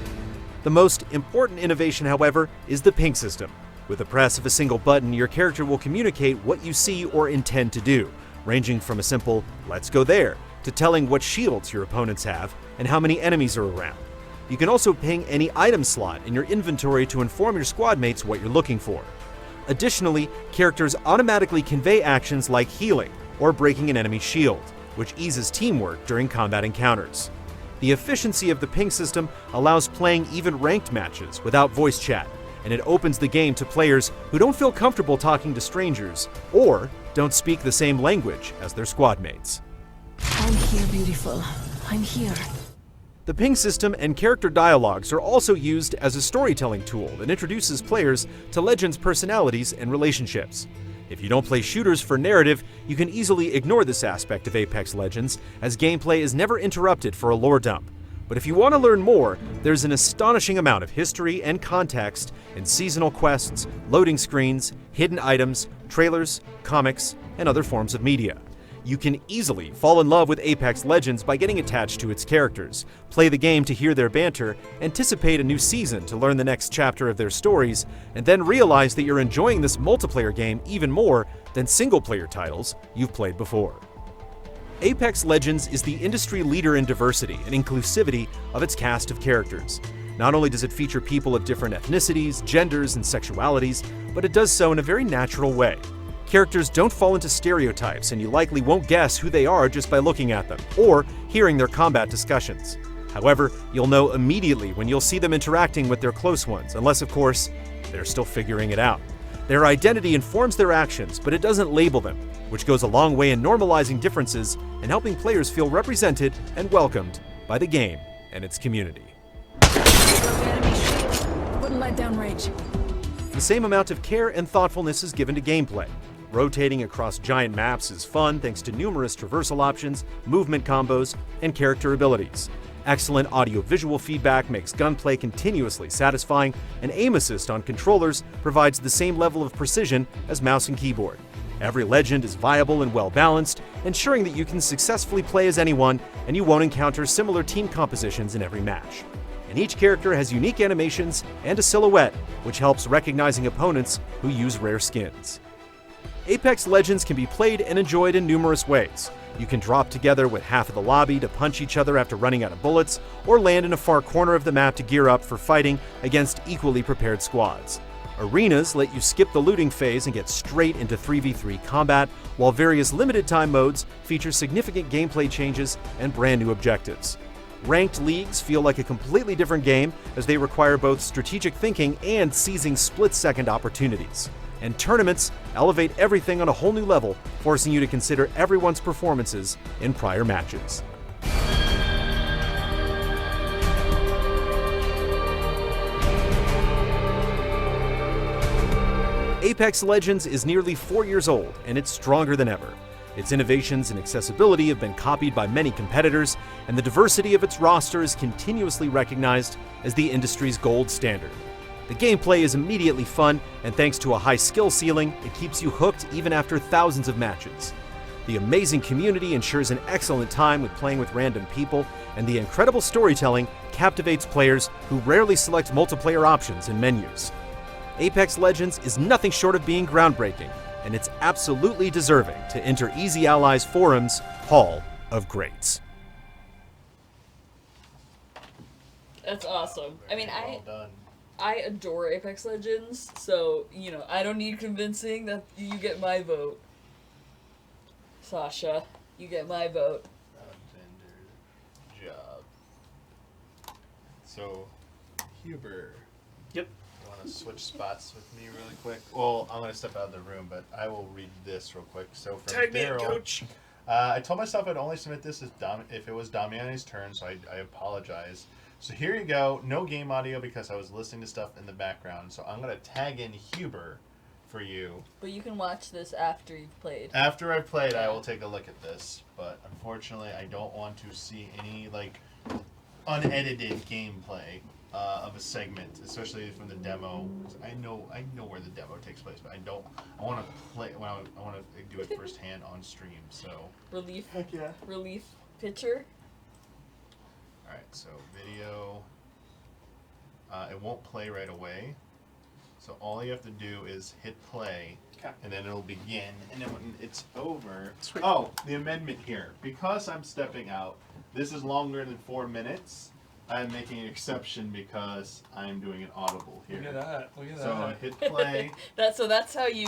The most important innovation, however, is the ping system. With the press of a single button, your character will communicate what you see or intend to do, ranging from a simple "let's go there" to telling what shields your opponents have and how many enemies are around. You can also ping any item slot in your inventory to inform your squad mates what you're looking for. Additionally, characters automatically convey actions like healing or breaking an enemy's shield, which eases teamwork during combat encounters. The efficiency of the ping system allows playing even ranked matches without voice chat, and it opens the game to players who don't feel comfortable talking to strangers or don't speak the same language as their squad mates. I'm here, beautiful. I'm here. The ping system and character dialogues are also used as a storytelling tool that introduces players to Legends' personalities and relationships. If you don't play shooters for narrative, you can easily ignore this aspect of Apex Legends, as gameplay is never interrupted for a lore dump. But if you want to learn more, there's an astonishing amount of history and context in seasonal quests, loading screens, hidden items, trailers, comics, and other forms of media. You can easily fall in love with Apex Legends by getting attached to its characters, play the game to hear their banter, anticipate a new season to learn the next chapter of their stories, and then realize that you're enjoying this multiplayer game even more than single-player titles you've played before. Apex Legends is the industry leader in diversity and inclusivity of its cast of characters. Not only does it feature people of different ethnicities, genders, and sexualities, but it does so in a very natural way. Characters don't fall into stereotypes, and you likely won't guess who they are just by looking at them, or hearing their combat discussions. However, you'll know immediately when you'll see them interacting with their close ones, unless, of course, they're still figuring it out. Their identity informs their actions, but it doesn't label them, which goes a long way in normalizing differences and helping players feel represented and welcomed by the game and its community. Wouldn't let down rage. The same amount of care and thoughtfulness is given to gameplay. Rotating across giant maps is fun thanks to numerous traversal options, movement combos, and character abilities. Excellent audio-visual feedback makes gunplay continuously satisfying, and aim assist on controllers provides the same level of precision as mouse and keyboard. Every legend is viable and well-balanced, ensuring that you can successfully play as anyone and you won't encounter similar team compositions in every match. And each character has unique animations and a silhouette, which helps recognizing opponents who use rare skins. Apex Legends can be played and enjoyed in numerous ways. You can drop together with half of the lobby to punch each other after running out of bullets, or land in a far corner of the map to gear up for fighting against equally prepared squads. Arenas let you skip the looting phase and get straight into 3v3 combat, while various limited time modes feature significant gameplay changes and brand new objectives. Ranked leagues feel like a completely different game, as they require both strategic thinking and seizing split-second opportunities. And tournaments elevate everything on a whole new level, forcing you to consider everyone's performances in prior matches. Apex Legends is nearly 4 years old, and it's stronger than ever. Its innovations and accessibility have been copied by many competitors, and the diversity of its roster is continuously recognized as the industry's gold standard. The gameplay is immediately fun, and thanks to a high skill ceiling, it keeps you hooked even after thousands of matches. The amazing community ensures an excellent time with playing with random people, and the incredible storytelling captivates players who rarely select multiplayer options in menus. Apex Legends is nothing short of being groundbreaking, and it's absolutely deserving to enter Easy Allies Forum's Hall of Greats. That's awesome. I mean, Well done. I adore Apex Legends, so, you know, I don't need convincing that you get my vote. Sasha, you get my vote. Vendor job. So, Huber. Yep. You want to switch spots with me really quick? Well, I'm going to step out of the room, but I will read this real quick. So, from Tag me in, Daryl, coach. I told myself I'd only submit this if it was Damiani's turn, so I apologize. So here you go. No game audio because I was listening to stuff in the background. So I'm going to tag in Huber for you. But you can watch this after you've played. After I've played, I will take a look at this. But unfortunately, I don't want to see any like unedited gameplay of a segment, especially from the demo. I know where the demo takes place, but I want to play. I want to do it firsthand on stream. So Relief. Heck yeah. Relief picture. all right, so video. It won't play right away. So all you have to do is hit play, and then it'll begin. And then when it's over, Sweet. oh, the amendment here. Because I'm stepping out, this is longer than 4 minutes. I'm making an exception because I'm doing an audible here. Look at that. Look at So that. hit play. That's how you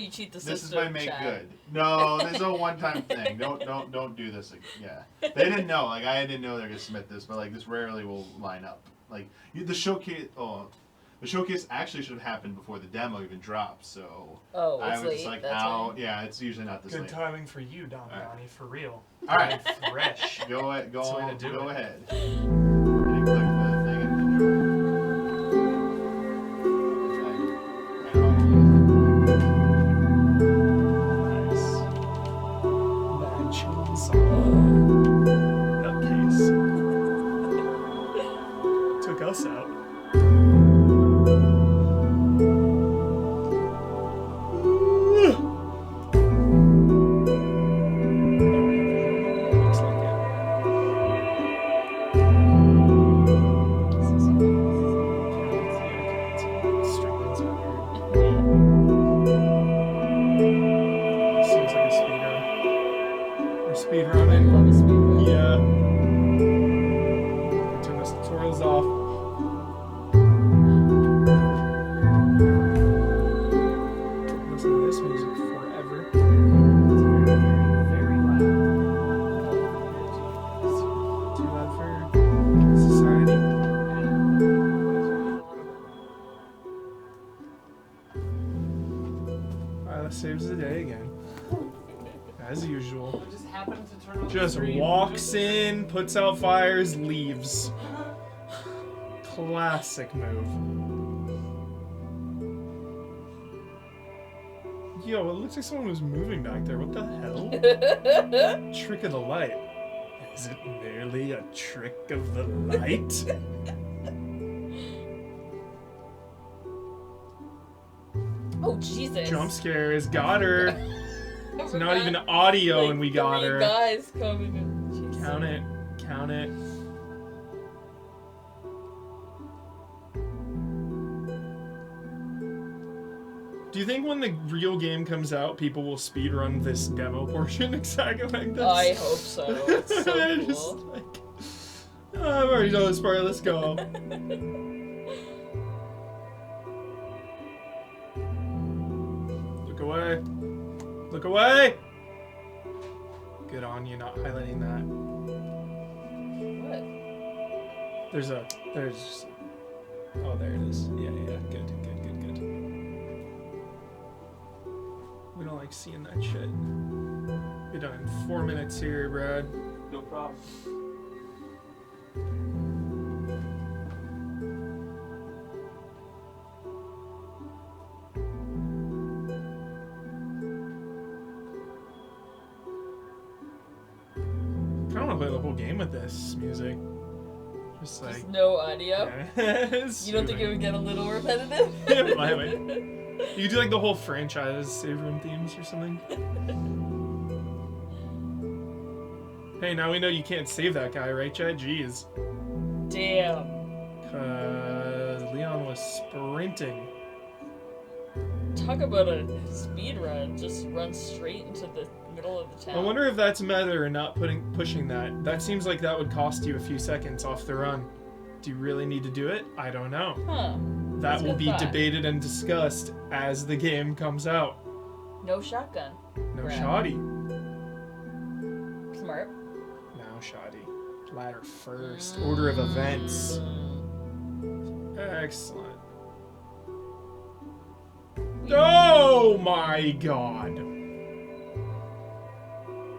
cheat the system. This is my make chat. good. No, this is a one-time thing. Don't do this. Yeah, they didn't know. Like I didn't know they're gonna submit this, but like this rarely will line up. Like the showcase. Oh. The showcase actually should have happened before the demo even dropped, so Oh, I it's was late. just like, That's "How?" why. Yeah, it's usually not this Good late. timing for you, Damiani, Alright. for real. All right, Fresh. go ahead. That's the way to do Go it. ahead. Can you click the thing and Nice. Mad chainsaw. Nutcase. Took us out. Looks like it. Streaming's weird. Seems like a speedrun. We're speedrunning. Love a speed run. Yeah. Turn those tutorials off. Listen to this music forever. It's very, very loud. Too loud for society. Alright, that saves the day again. As usual. Just happened to turn on Just the screen. walks in, puts out fires, leaves. Classic move. Yo, it looks like someone was moving back there. What the hell? Trick of the light. Is it merely a trick of the light? Oh Jesus! Jump scares, got her. I It's not forgot, even audio like, and we got 3 her. guys coming in. Jesus. Count it, count it. Do you think when the real game comes out, people will speedrun this demo portion exactly like this? I hope so. It's so They're cool. just like, oh, I've already done this part, let's go. Look away. Look away! Good on you not highlighting that. What? There's, oh, there it is. Yeah, good. We don't like seeing that shit. Be done in 4 minutes here, Brad. No problem. I don't want to play the whole game with this music. Just like. Just no audio. Yes. You don't think it would get a little repetitive? It might. You could do like the whole franchise save room themes or something. Hey, now we know you can't save that guy, right, Chad? Jeez. Damn. Cause Leon was sprinting. Talk about a speed run. Just run straight into the middle of the town. I wonder if that's meta or not pushing that. That seems like that would cost you a few seconds off the run. Do you really need to do it? I don't know. Huh. That That's a will good be thought. debated and discussed as the game comes out. No shotgun. No Right. shoddy. Smart. Now shoddy. Ladder first. Order of events. Excellent. Oh my god.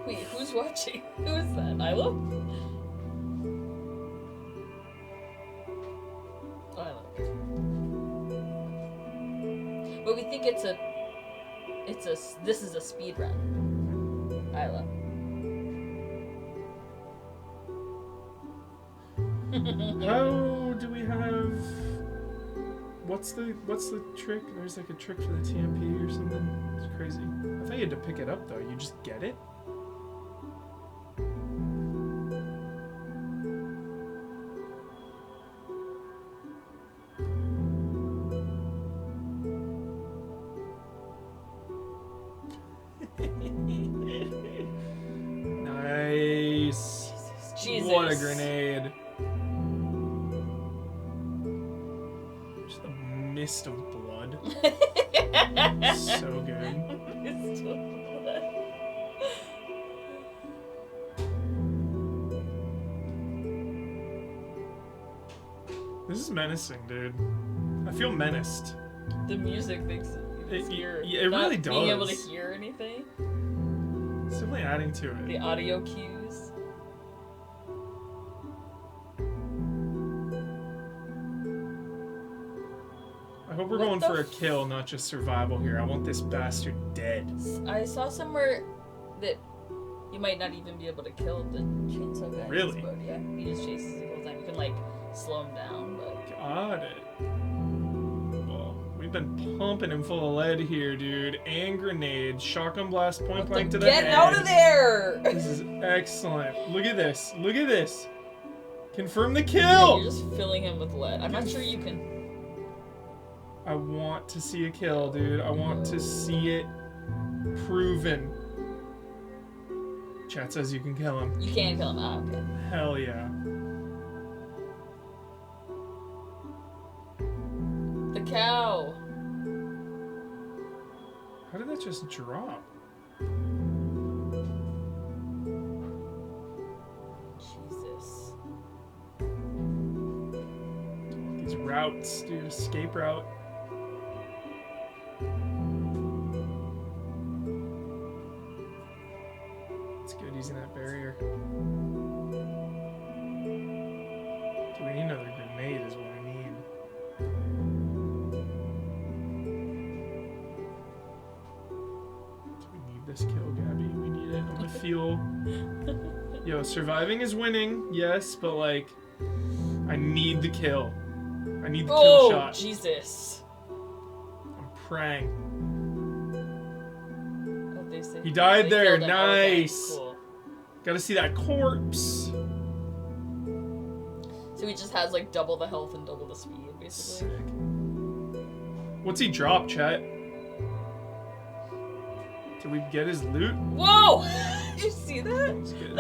Wait, who's watching? Who is that? Isla? Isla. But we think this is a speed run. Isla. How do we have... What's the trick? There's like a trick for the TMP or something. It's crazy. I thought you had to pick it up though. You just get it? Nice. Jesus. What a grenade. Just a mist of blood. So good. This is menacing, dude. I feel menaced. The music makes it scary. It Not really being able to does. hear anything. It's definitely adding to it. The audio cues. I hope we're What going the for a kill, not just survival here. I want this bastard dead. I saw somewhere that you might not even be able to kill the chainsaw guy. in this Really? mode. Yeah, he just chases the whole time. You can like slow him down, but Got it. Well, we've been pumping him full of lead here, dude. And grenades. Shotgun blast, point blank to the get head. out of there! This is excellent. Look at this. Look at this. Confirm the Yeah, kill! you're just filling him with lead. I'm not sure you can. I want to see a kill, dude. I want to see it proven. Chat says you can kill him. You can't kill him. Ah, okay. Hell yeah. The cow. How did that just drop? Jesus. These routes, dude. Escape route. It's good using that barrier. Do we need another grenade is what I need. Do we need this kill, Gabby? We need it. I'm gonna feel... Yo, surviving is winning, yes, but like... I need the kill. I need the kill Oh, shot. Jesus. I'm praying. What they say? He died They there. killed him. Okay, Nice. cool. Gotta see that corpse. So he just has like double the health and double the speed, basically. Sick. What's he drop, chat? Did we get his loot? Whoa! Did you see that? That's good.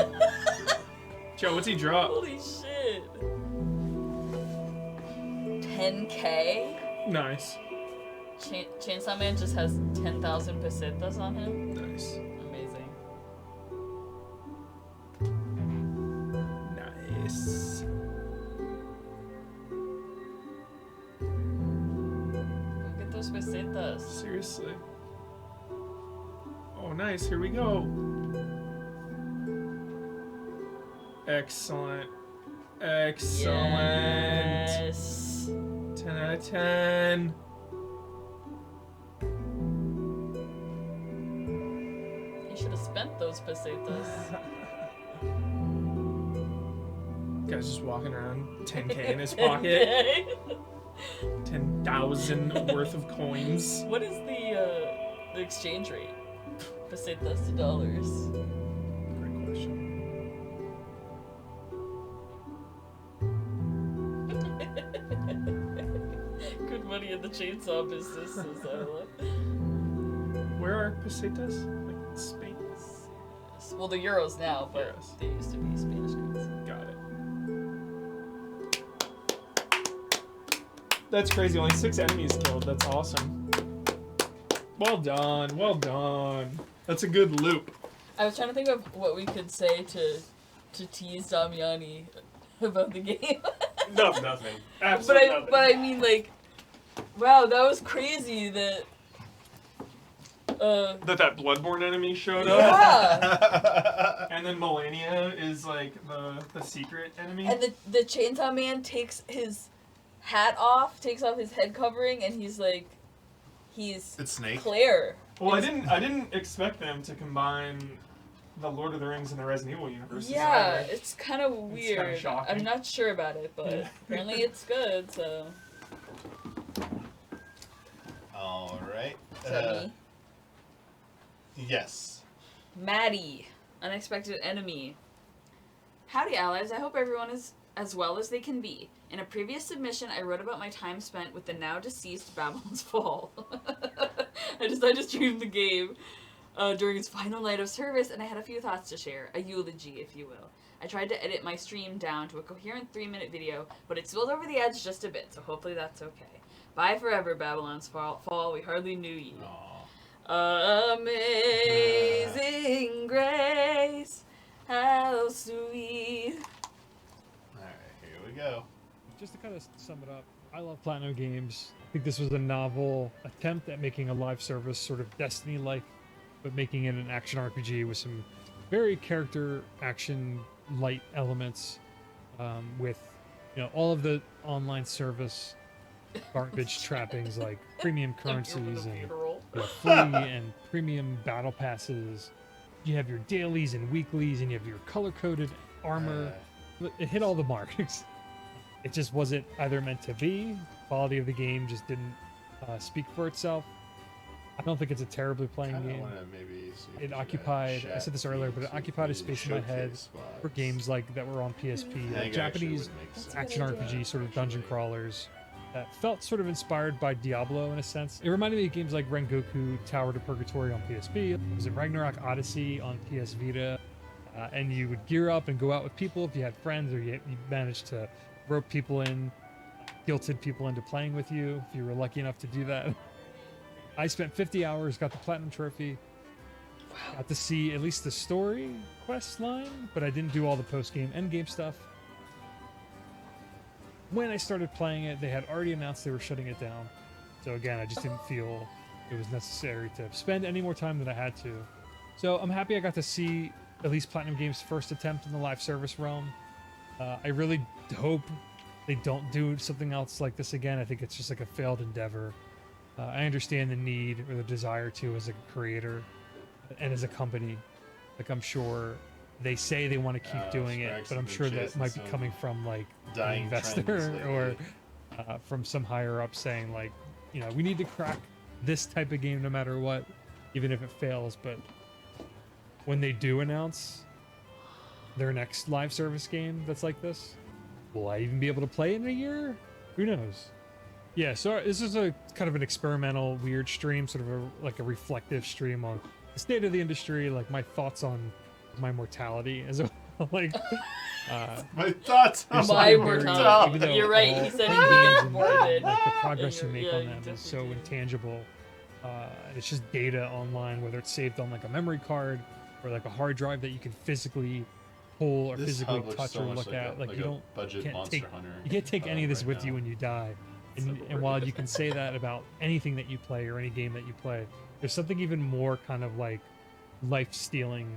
Chat, what's he drop? Holy shit. 10k? Nice. Chainsaw Man just has 10,000 pesetas on him. Nice. Amazing. Nice. Look at those pesetas. Seriously. Oh, nice. Here we go. Excellent. Excellent. Yes. 10 out of 10. He should have spent those pesetas. Guy's just walking around, 10k in his pocket, 10,000 worth of coins. What is the exchange rate? Pesetas to dollars. Great question. in the chainsaw business. So, Where are pesetas? Like Spain? well, the euros now, but Euros. they used to be Spanish goods. Got it. That's crazy. Only 6 enemies killed. That's awesome. Well done. Well done. That's a good loop. I was trying to think of what we could say to tease Damiani about the game. No, nothing. Absolutely nothing. But I mean, like, wow, that was crazy that. That Bloodborne enemy showed up. Yeah. And then Melania is like the secret enemy. And the chainsaw man takes his hat off, takes off his head covering, and he's It's Snake. Claire. Well, I didn't expect them to combine the Lord of the Rings and the Resident Evil universes. Yeah, either. it's kind of weird. kinda shocking. I'm not sure about it, but apparently it's good. So. All right. Is that me? Yes. Maddie, unexpected enemy. Howdy, allies. I hope everyone is as well as they can be. In a previous submission, I wrote about my time spent with the now deceased Babylon's Fall. I decided to stream the game during its final night of service, and I had a few thoughts to share. A eulogy, if you will. I tried to edit my stream down to a coherent 3-minute video, but it spilled over the edge just a bit, so hopefully that's okay. Bye forever, Babylon's Fall. We hardly knew ye. Amazing grace, how sweet. Alright, here we go. Just to kind of sum it up, I love Platinum Games. I think this was a novel attempt at making a live service sort of Destiny-like, but making it an action RPG with some very character action light elements, with all of the online service garbage trappings like premium currencies and free and premium battle passes. You have your dailies and weeklies, and you have your color-coded armor. It hit all the marks. It just wasn't either meant to be. Quality of the game just didn't speak for itself. I don't think it's a terribly playing game. It occupied, I said this earlier, but it occupied a space in my head for games like that were on PSP, like Japanese action RPG sort of dungeon crawlers that felt sort of inspired by Diablo in a sense. It reminded me of games like Rengoku Tower to Purgatory on PSP. It was Ragnarok Odyssey on PS Vita. And you would gear up and go out with people if you had friends, or you managed to rope people in, guilted people into playing with you if you were lucky enough to do that. I spent 50 hours, got the Platinum Trophy, got to see at least the story quest line, but I didn't do all the post-game, end-game stuff. When I started playing it, they had already announced they were shutting it down. So again, I just didn't feel it was necessary to spend any more time than I had to. So I'm happy I got to see at least Platinum Games' first attempt in the live service realm. I really hope they don't do something else like this again. I think it's just like a failed endeavor. I understand the need or the desire to as a creator and as a company. Like, I'm sure they say they want to keep doing it, but I'm sure that might be coming from like an investor or from some higher up saying like, we need to crack this type of game no matter what, even if it fails. But when they do announce their next live service game that's like this, will I even be able to play in a year? Who knows? Yeah, so this is a kind of an experimental, weird stream, sort of like a reflective stream on the state of the industry, like my thoughts on my mortality as well. Like, my thoughts on my mortality. mortality. You're right. He said he gets morbid. Like the progress you make on them is so intangible. It's just data online, whether it's saved on like a memory card or like a hard drive that you can physically pull or physically touch or look at. Like, you can't take any of this with you when you die. And while you can say that about anything that you play or any game that you play, there's something even more kind of like life-stealing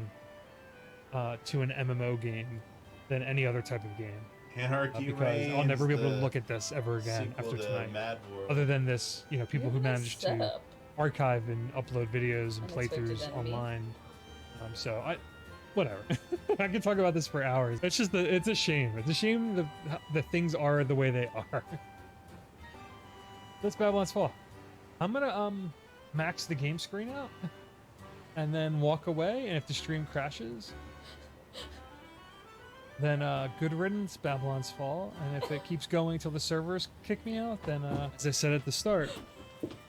to an MMO game than any other type of game. Anarchy because I'll never be able to look at this ever again after tonight. Other than this, people who managed to archive and upload videos and playthroughs online. So whatever. I could talk about this for hours. It's a shame. It's a shame that things are the way they are. That's Babylon's Fall. I'm gonna max the game screen out and then walk away, and if the stream crashes, then good riddance, Babylon's Fall. And if it keeps going till the servers kick me out, then as I said at the start,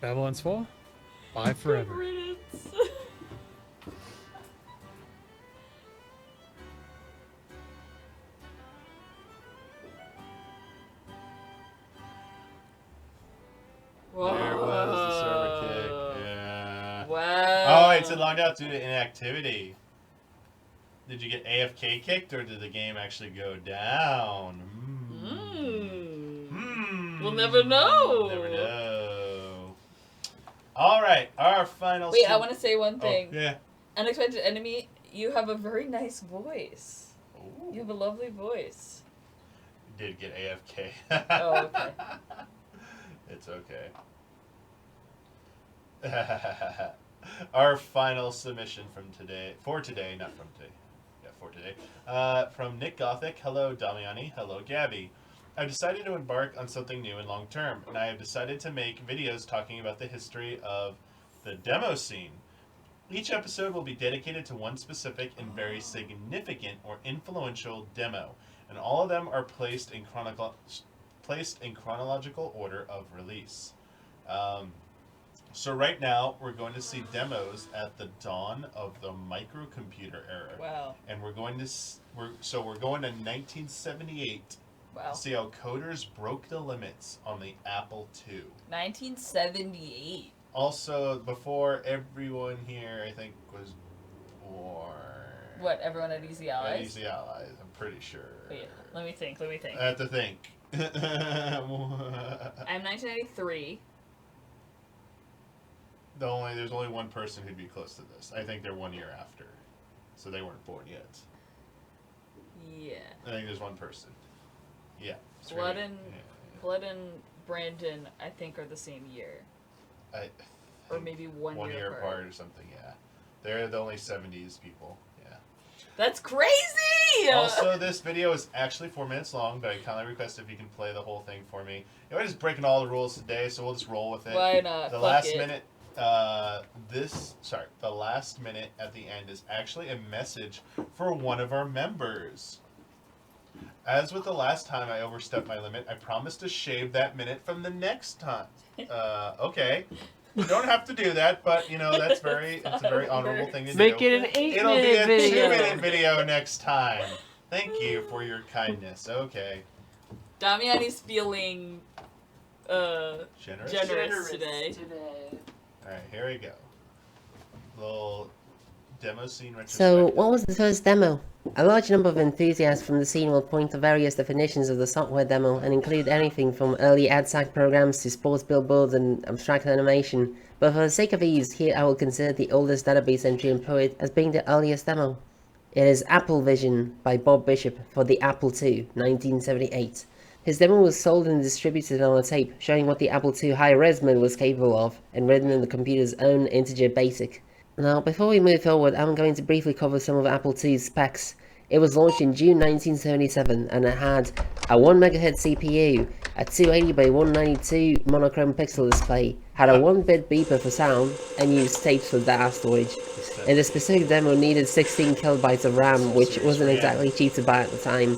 Babylon's Fall, bye forever. Riddance. There was the server kick. Yeah. Wow. Oh, it's logged out due to inactivity. Did you get AFK kicked, or did the game actually go down? We'll never know. Never know. All right, our final. Wait, I want to say one thing. Oh, yeah. Unexpected enemy, you have a very nice voice. Ooh. You have a lovely voice. You did get AFK. Oh, okay. It's okay. Our final submission for today, from Nick Gothic. Hello, Damiani. Hello, Gabby. I've decided to embark on something new and long term, and I have decided to make videos talking about the history of the demo scene. Each episode will be dedicated to one specific and very significant or influential demo, and all of them are placed in chronological order of release. So right now we're going to see demos at the dawn of the microcomputer era. Wow. And we're going to 1978. Wow. See how coders broke the limits on the Apple II. 1978. Also, before everyone here, I think, was born. What, everyone at Easy Allies? At Easy Allies, I'm pretty sure. Wait, let me think. I have to think. I'm 1993. There's only one person who'd be close to this. I think they're 1 year after. So they weren't born yet. Yeah. I think there's one person. Yeah. Blood and Brandon, I think, are the same year. Or maybe 1 year, 1 year apart or something, yeah. They're the only 70s people, yeah. That's crazy! Also, this video is actually 4 minutes long, but I kindly request if you can play the whole thing for me. We're just breaking all the rules today, so we'll just roll with it. Why not? The Fuck last it. minute, the last minute at the end is actually a message for one of our members. As with the last time I overstepped my limit, I promise to shave that minute from the next time. Okay. You don't have to do that, but it's a very honorable thing to do. Make it an 8-minute It'll be a video. 2-minute video next time. Thank you for your kindness. Okay. Damiani's feeling Generous? generous today. Alright, here we go. Little demo scene retrospective. So, what was the first demo? A large number of enthusiasts from the scene will point to various definitions of the software demo and include anything from early ad sack programs to sports billboards and abstract animation. But for the sake of ease, here I will consider the oldest database entry employed as being the earliest demo. It is Apple Vision by Bob Bishop for the Apple II, 1978. His demo was sold and distributed on a tape, showing what the Apple II high-res mode was capable of, and written in the computer's own integer BASIC. Now, before we move forward, I'm going to briefly cover some of Apple II's specs. It was launched in June 1977, and it had a 1MHz CPU, a 280 by 192 monochrome pixel display, had a 1-bit beeper for sound, and used tapes for data storage. And the specific demo needed 16 kilobytes of RAM, which wasn't exactly cheap to buy at the time.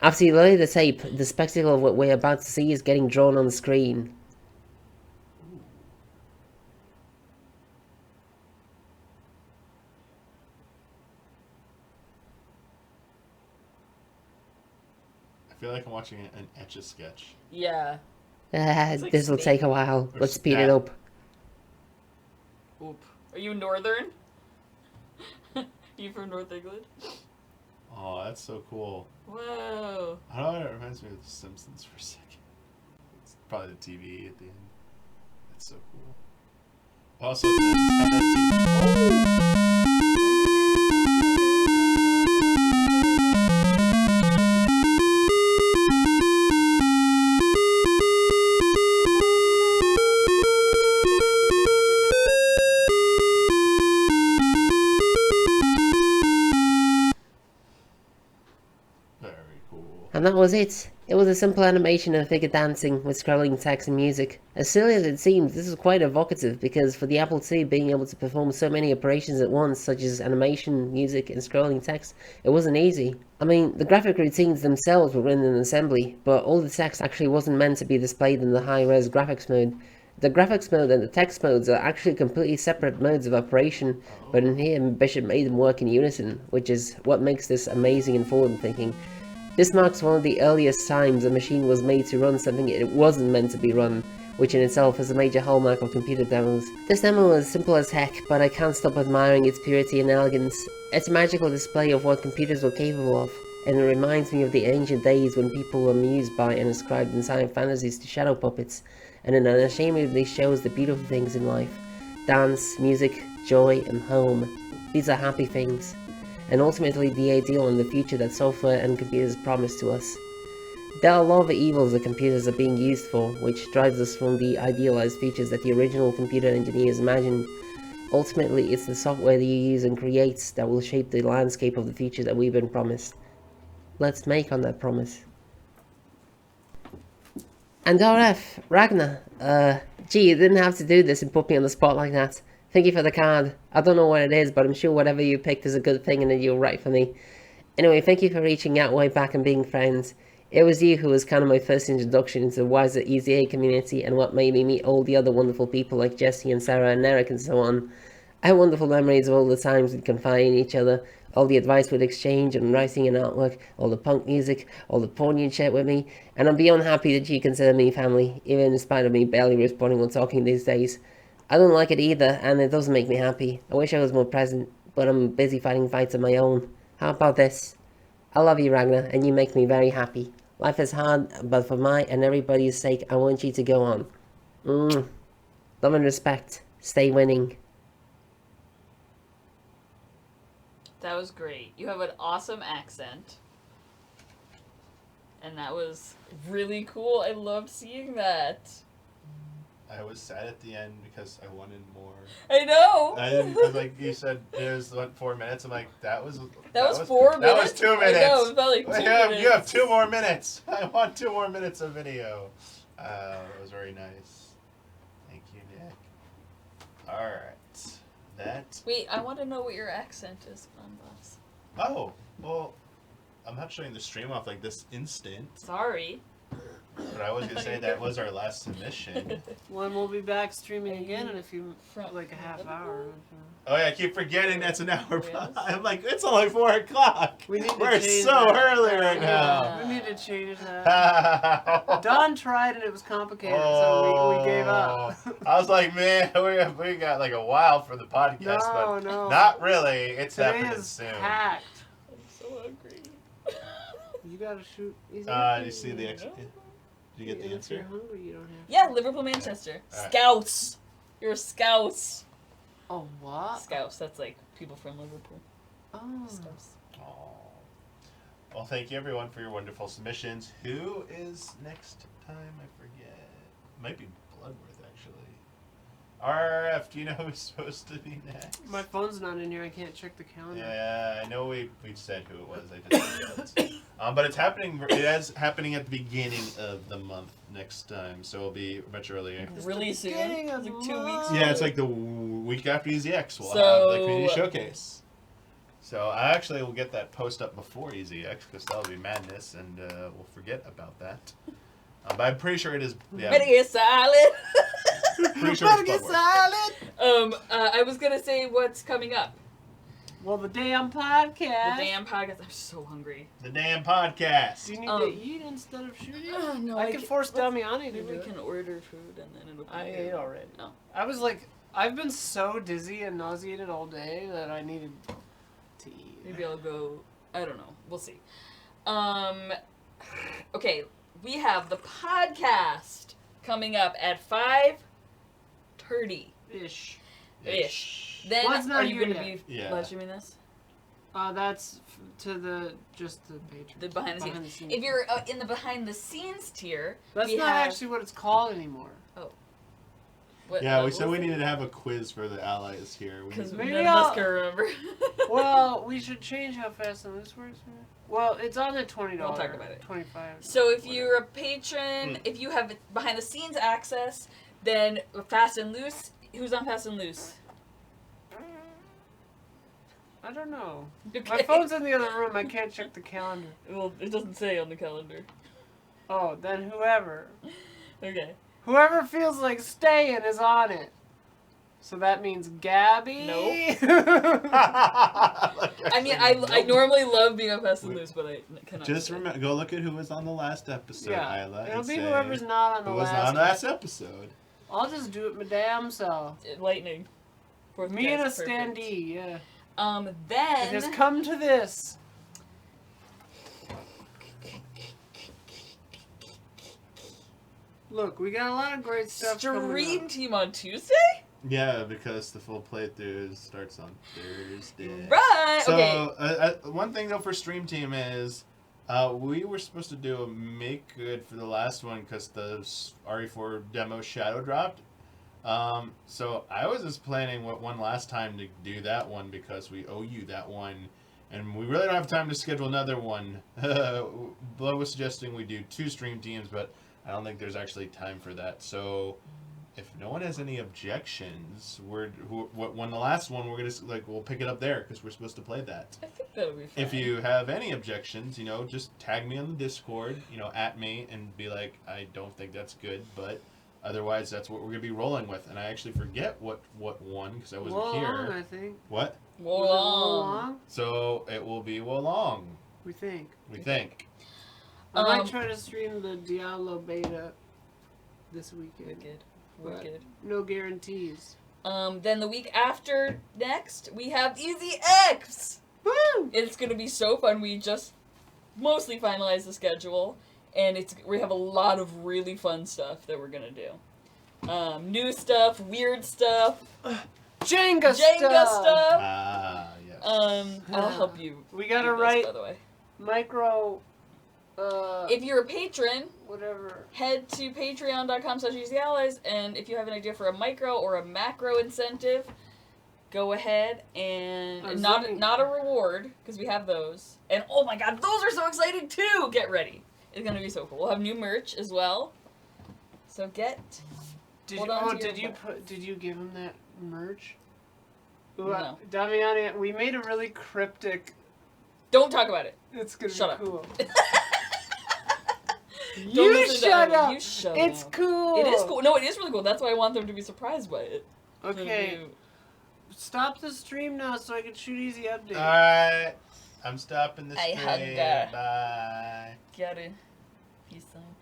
After you load the tape, the spectacle of what we're about to see is getting drawn on the screen. I feel like I'm watching an Etch-a-Sketch. Yeah. like This will take a while. Let's speed it up. Oop. Are you Northern? You from North England? Oh, that's so cool. Whoa. I don't know, it reminds me of The Simpsons for a second. It's probably the TV at the end. That's so cool. Also, it's an antenna Very cool. And that was it. It was a simple animation of a figure dancing with scrolling text and music. As silly as it seems, this was quite evocative because for the Apple II being able to perform so many operations at once, such as animation, music, and scrolling text, it wasn't easy. I mean, the graphic routines themselves were written in assembly, but all the text actually wasn't meant to be displayed in the high-res graphics mode. The graphics mode and the text modes are actually completely separate modes of operation, but in here Bishop made them work in unison, which is what makes this amazing and forward-thinking. This marks one of the earliest times a machine was made to run something it wasn't meant to be run, which in itself is a major hallmark of computer demos. This demo is simple as heck, but I can't stop admiring its purity and elegance. It's a magical display of what computers were capable of, and it reminds me of the ancient days when people were amused by and ascribed inside fantasies to shadow puppets, and it unashamedly shows the beautiful things in life. Dance, music, joy, and home. These are happy things, and ultimately the ideal and the future that software and computers promise to us. There are a lot of evils that computers are being used for, which drives us from the idealized features that the original computer engineers imagined. Ultimately, it's the software that you use and create that will shape the landscape of the future that we've been promised. Let's make on that promise. And RF, Ragnar, gee, you didn't have to do this and put me on the spot like that. Thank you for the card. I don't know what it is, but I'm sure whatever you picked is a good thing and that you'll write for me. Anyway, thank you for reaching out way back and being friends. It was you who was kind of my first introduction into the wider EZA community and what made me meet all the other wonderful people like Jesse and Sarah and Eric and so on. I have wonderful memories of all the times we'd confide in each other, all the advice we'd exchange on writing and artwork, all the punk music, all the porn you'd share with me, and I'm beyond happy that you consider me family, even in spite of me barely responding or talking these days. I don't like it either, and it doesn't make me happy. I wish I was more present, but I'm busy fighting fights of my own. How about this? I love you, Ragnar, and you make me very happy. Life is hard, but for my and everybody's sake, I want you to go on. Love and respect. Stay winning. That was great. You have an awesome accent. And that was really cool. I loved seeing that. I was sad at the end because I wanted more. I know. I didn't, like you said, it was 4 minutes. I'm like, that was 4 minutes. That was 2 minutes. I know, it felt like 2 minutes. You have 2 more minutes. I want 2 more minutes of video. It was very nice. Thank you, Nick. All right, that. Wait, I want to know what your accent is on Boss. Oh, well, I'm not showing the stream off like this instant. Sorry. But I was gonna say that was our last submission. When we'll be back streaming again in a few, like a half hour. Oh yeah, I keep forgetting that's an hour. Yes. I'm like, it's only 4 o'clock. We're so early right now. We need to change that. Don tried and it was complicated, so we gave up. I was like, man, we got like a while for the podcast, but not really. It's Today happening is soon. packed. I'm so hungry. You gotta shoot. You see the extra? Did you get the If answer? you're hungry, you don't have. Yeah, Liverpool, Manchester. Alright. Scouts. You're Scouts. Oh, what? Scouts. That's like people from Liverpool. Oh. Scouts. Oh. Well, thank you everyone for your wonderful submissions. Who is next time? I forget. Might be Bloodworth actually. RF, do you know who's supposed to be next? My phone's not in here. I can't check the calendar. Yeah, I know we said who it was. I just forgot. But it's happening. It is happening at the beginning of the month next time, so it'll be much earlier. Really soon. beginning of It's like the 2 weeks. Yeah, it's like the week after EZX. We'll So- have the community showcase. So I actually will get that post up before EZX because that'll be madness, and we'll forget about that. But I'm pretty sure it is. Yeah, Better get silent. pretty sure it's Bloodworth. I was gonna say what's coming up. Well, the damn podcast. The damn podcast. I'm so hungry. The damn podcast. Do you need to eat instead of shooting? No, I can force Damiani to Maybe do we it. can order food and then it'll be I good. ate already. No. I was like, I've been so dizzy and nauseated all day that I needed to eat. Maybe I'll go. I don't know. We'll see. Okay, we have the podcast coming up at 5:30 Ish. ish. Then Well, it's not are you here going to yet. be Yeah. live streaming this? That's to the patrons. The behind the scenes. If you're in the behind the scenes tier, That's we not have, actually what it's called anymore. What, Yeah, we what said was we it? needed to have a quiz for the allies here. Because Maybe none of us I'll- can remember. Well, we should change how fast and loose works. Well, it's on the $20. We'll talk about it. 25. So if you're a patron, if you have behind the scenes access, then Fast and Loose. Who's on Fast and Loose? I don't know. Okay. My phone's in the other room. I can't check the calendar. Well, it doesn't say on the calendar. Oh, then whoever. Okay. Whoever feels like staying is on it. So that means Gabby? Nope. I mean, I normally love being on Fast and Loose, but I cannot. Just remember, go look at who was on the last episode, Yeah. Isla. It'll and be say whoever's not on the who was last on the last episode. I'll just do it my damn self. Lightning. Fourth Me and a guy's perfect. standee, yeah. Then It has come to this. Look, we got a lot of great stuff coming Stream up. Team on Tuesday? Yeah, because the full playthrough starts on Thursday. Right. So, Okay. one thing though for Stream Team is, we were supposed to do a make good for the last one because the RE4 demo shadow dropped. So I was just planning one last time to do that one because we owe you that one, and we really don't have time to schedule another one. Blood was suggesting we do 2 stream teams, but I don't think there's actually time for that. So if no one has any objections, when the last one we're gonna we'll pick it up there because we're supposed to play that. I think that'll be fun. If you have any objections, just tag me on the Discord, at me and be like, I don't think that's good, but otherwise that's what we're gonna be rolling with. And I actually forget what won because I wasn't Wolong, here. I think. What? Was it Wolong? So it will be Wolong. We think. We think. I might try to stream the Diablo beta this weekend. Wicked. But Wicked. no guarantees. Then the week after next, we have Easy X! Woo! It's gonna be so fun. We just mostly finalized the schedule, and we have a lot of really fun stuff that we're gonna do. New stuff, weird stuff, Jenga stuff. Ah, yes. I'll help you. We gotta do this, write by the way. micro. If you're a patron, Whatever. head to patreon.com/easyallies, and if you have an idea for a micro or a macro incentive, go ahead and not a reward because we have those. And oh my god, those are so exciting too! Get ready, it's gonna be so cool. We'll have new merch as well. So Did hold on to you your did you give him that merch? No. Damiani, we made a really cryptic. Don't talk about it. It's gonna Shut be up. cool. Don't You listen to shut Owen. up. You shut It's up. cool. It is cool. No, it is really cool. That's why I want them to be surprised by it. Okay. Stop the stream now so I can shoot easy updates. Alright. I'm stopping the I stream. hugged her. Bye. Get it. Peace sign.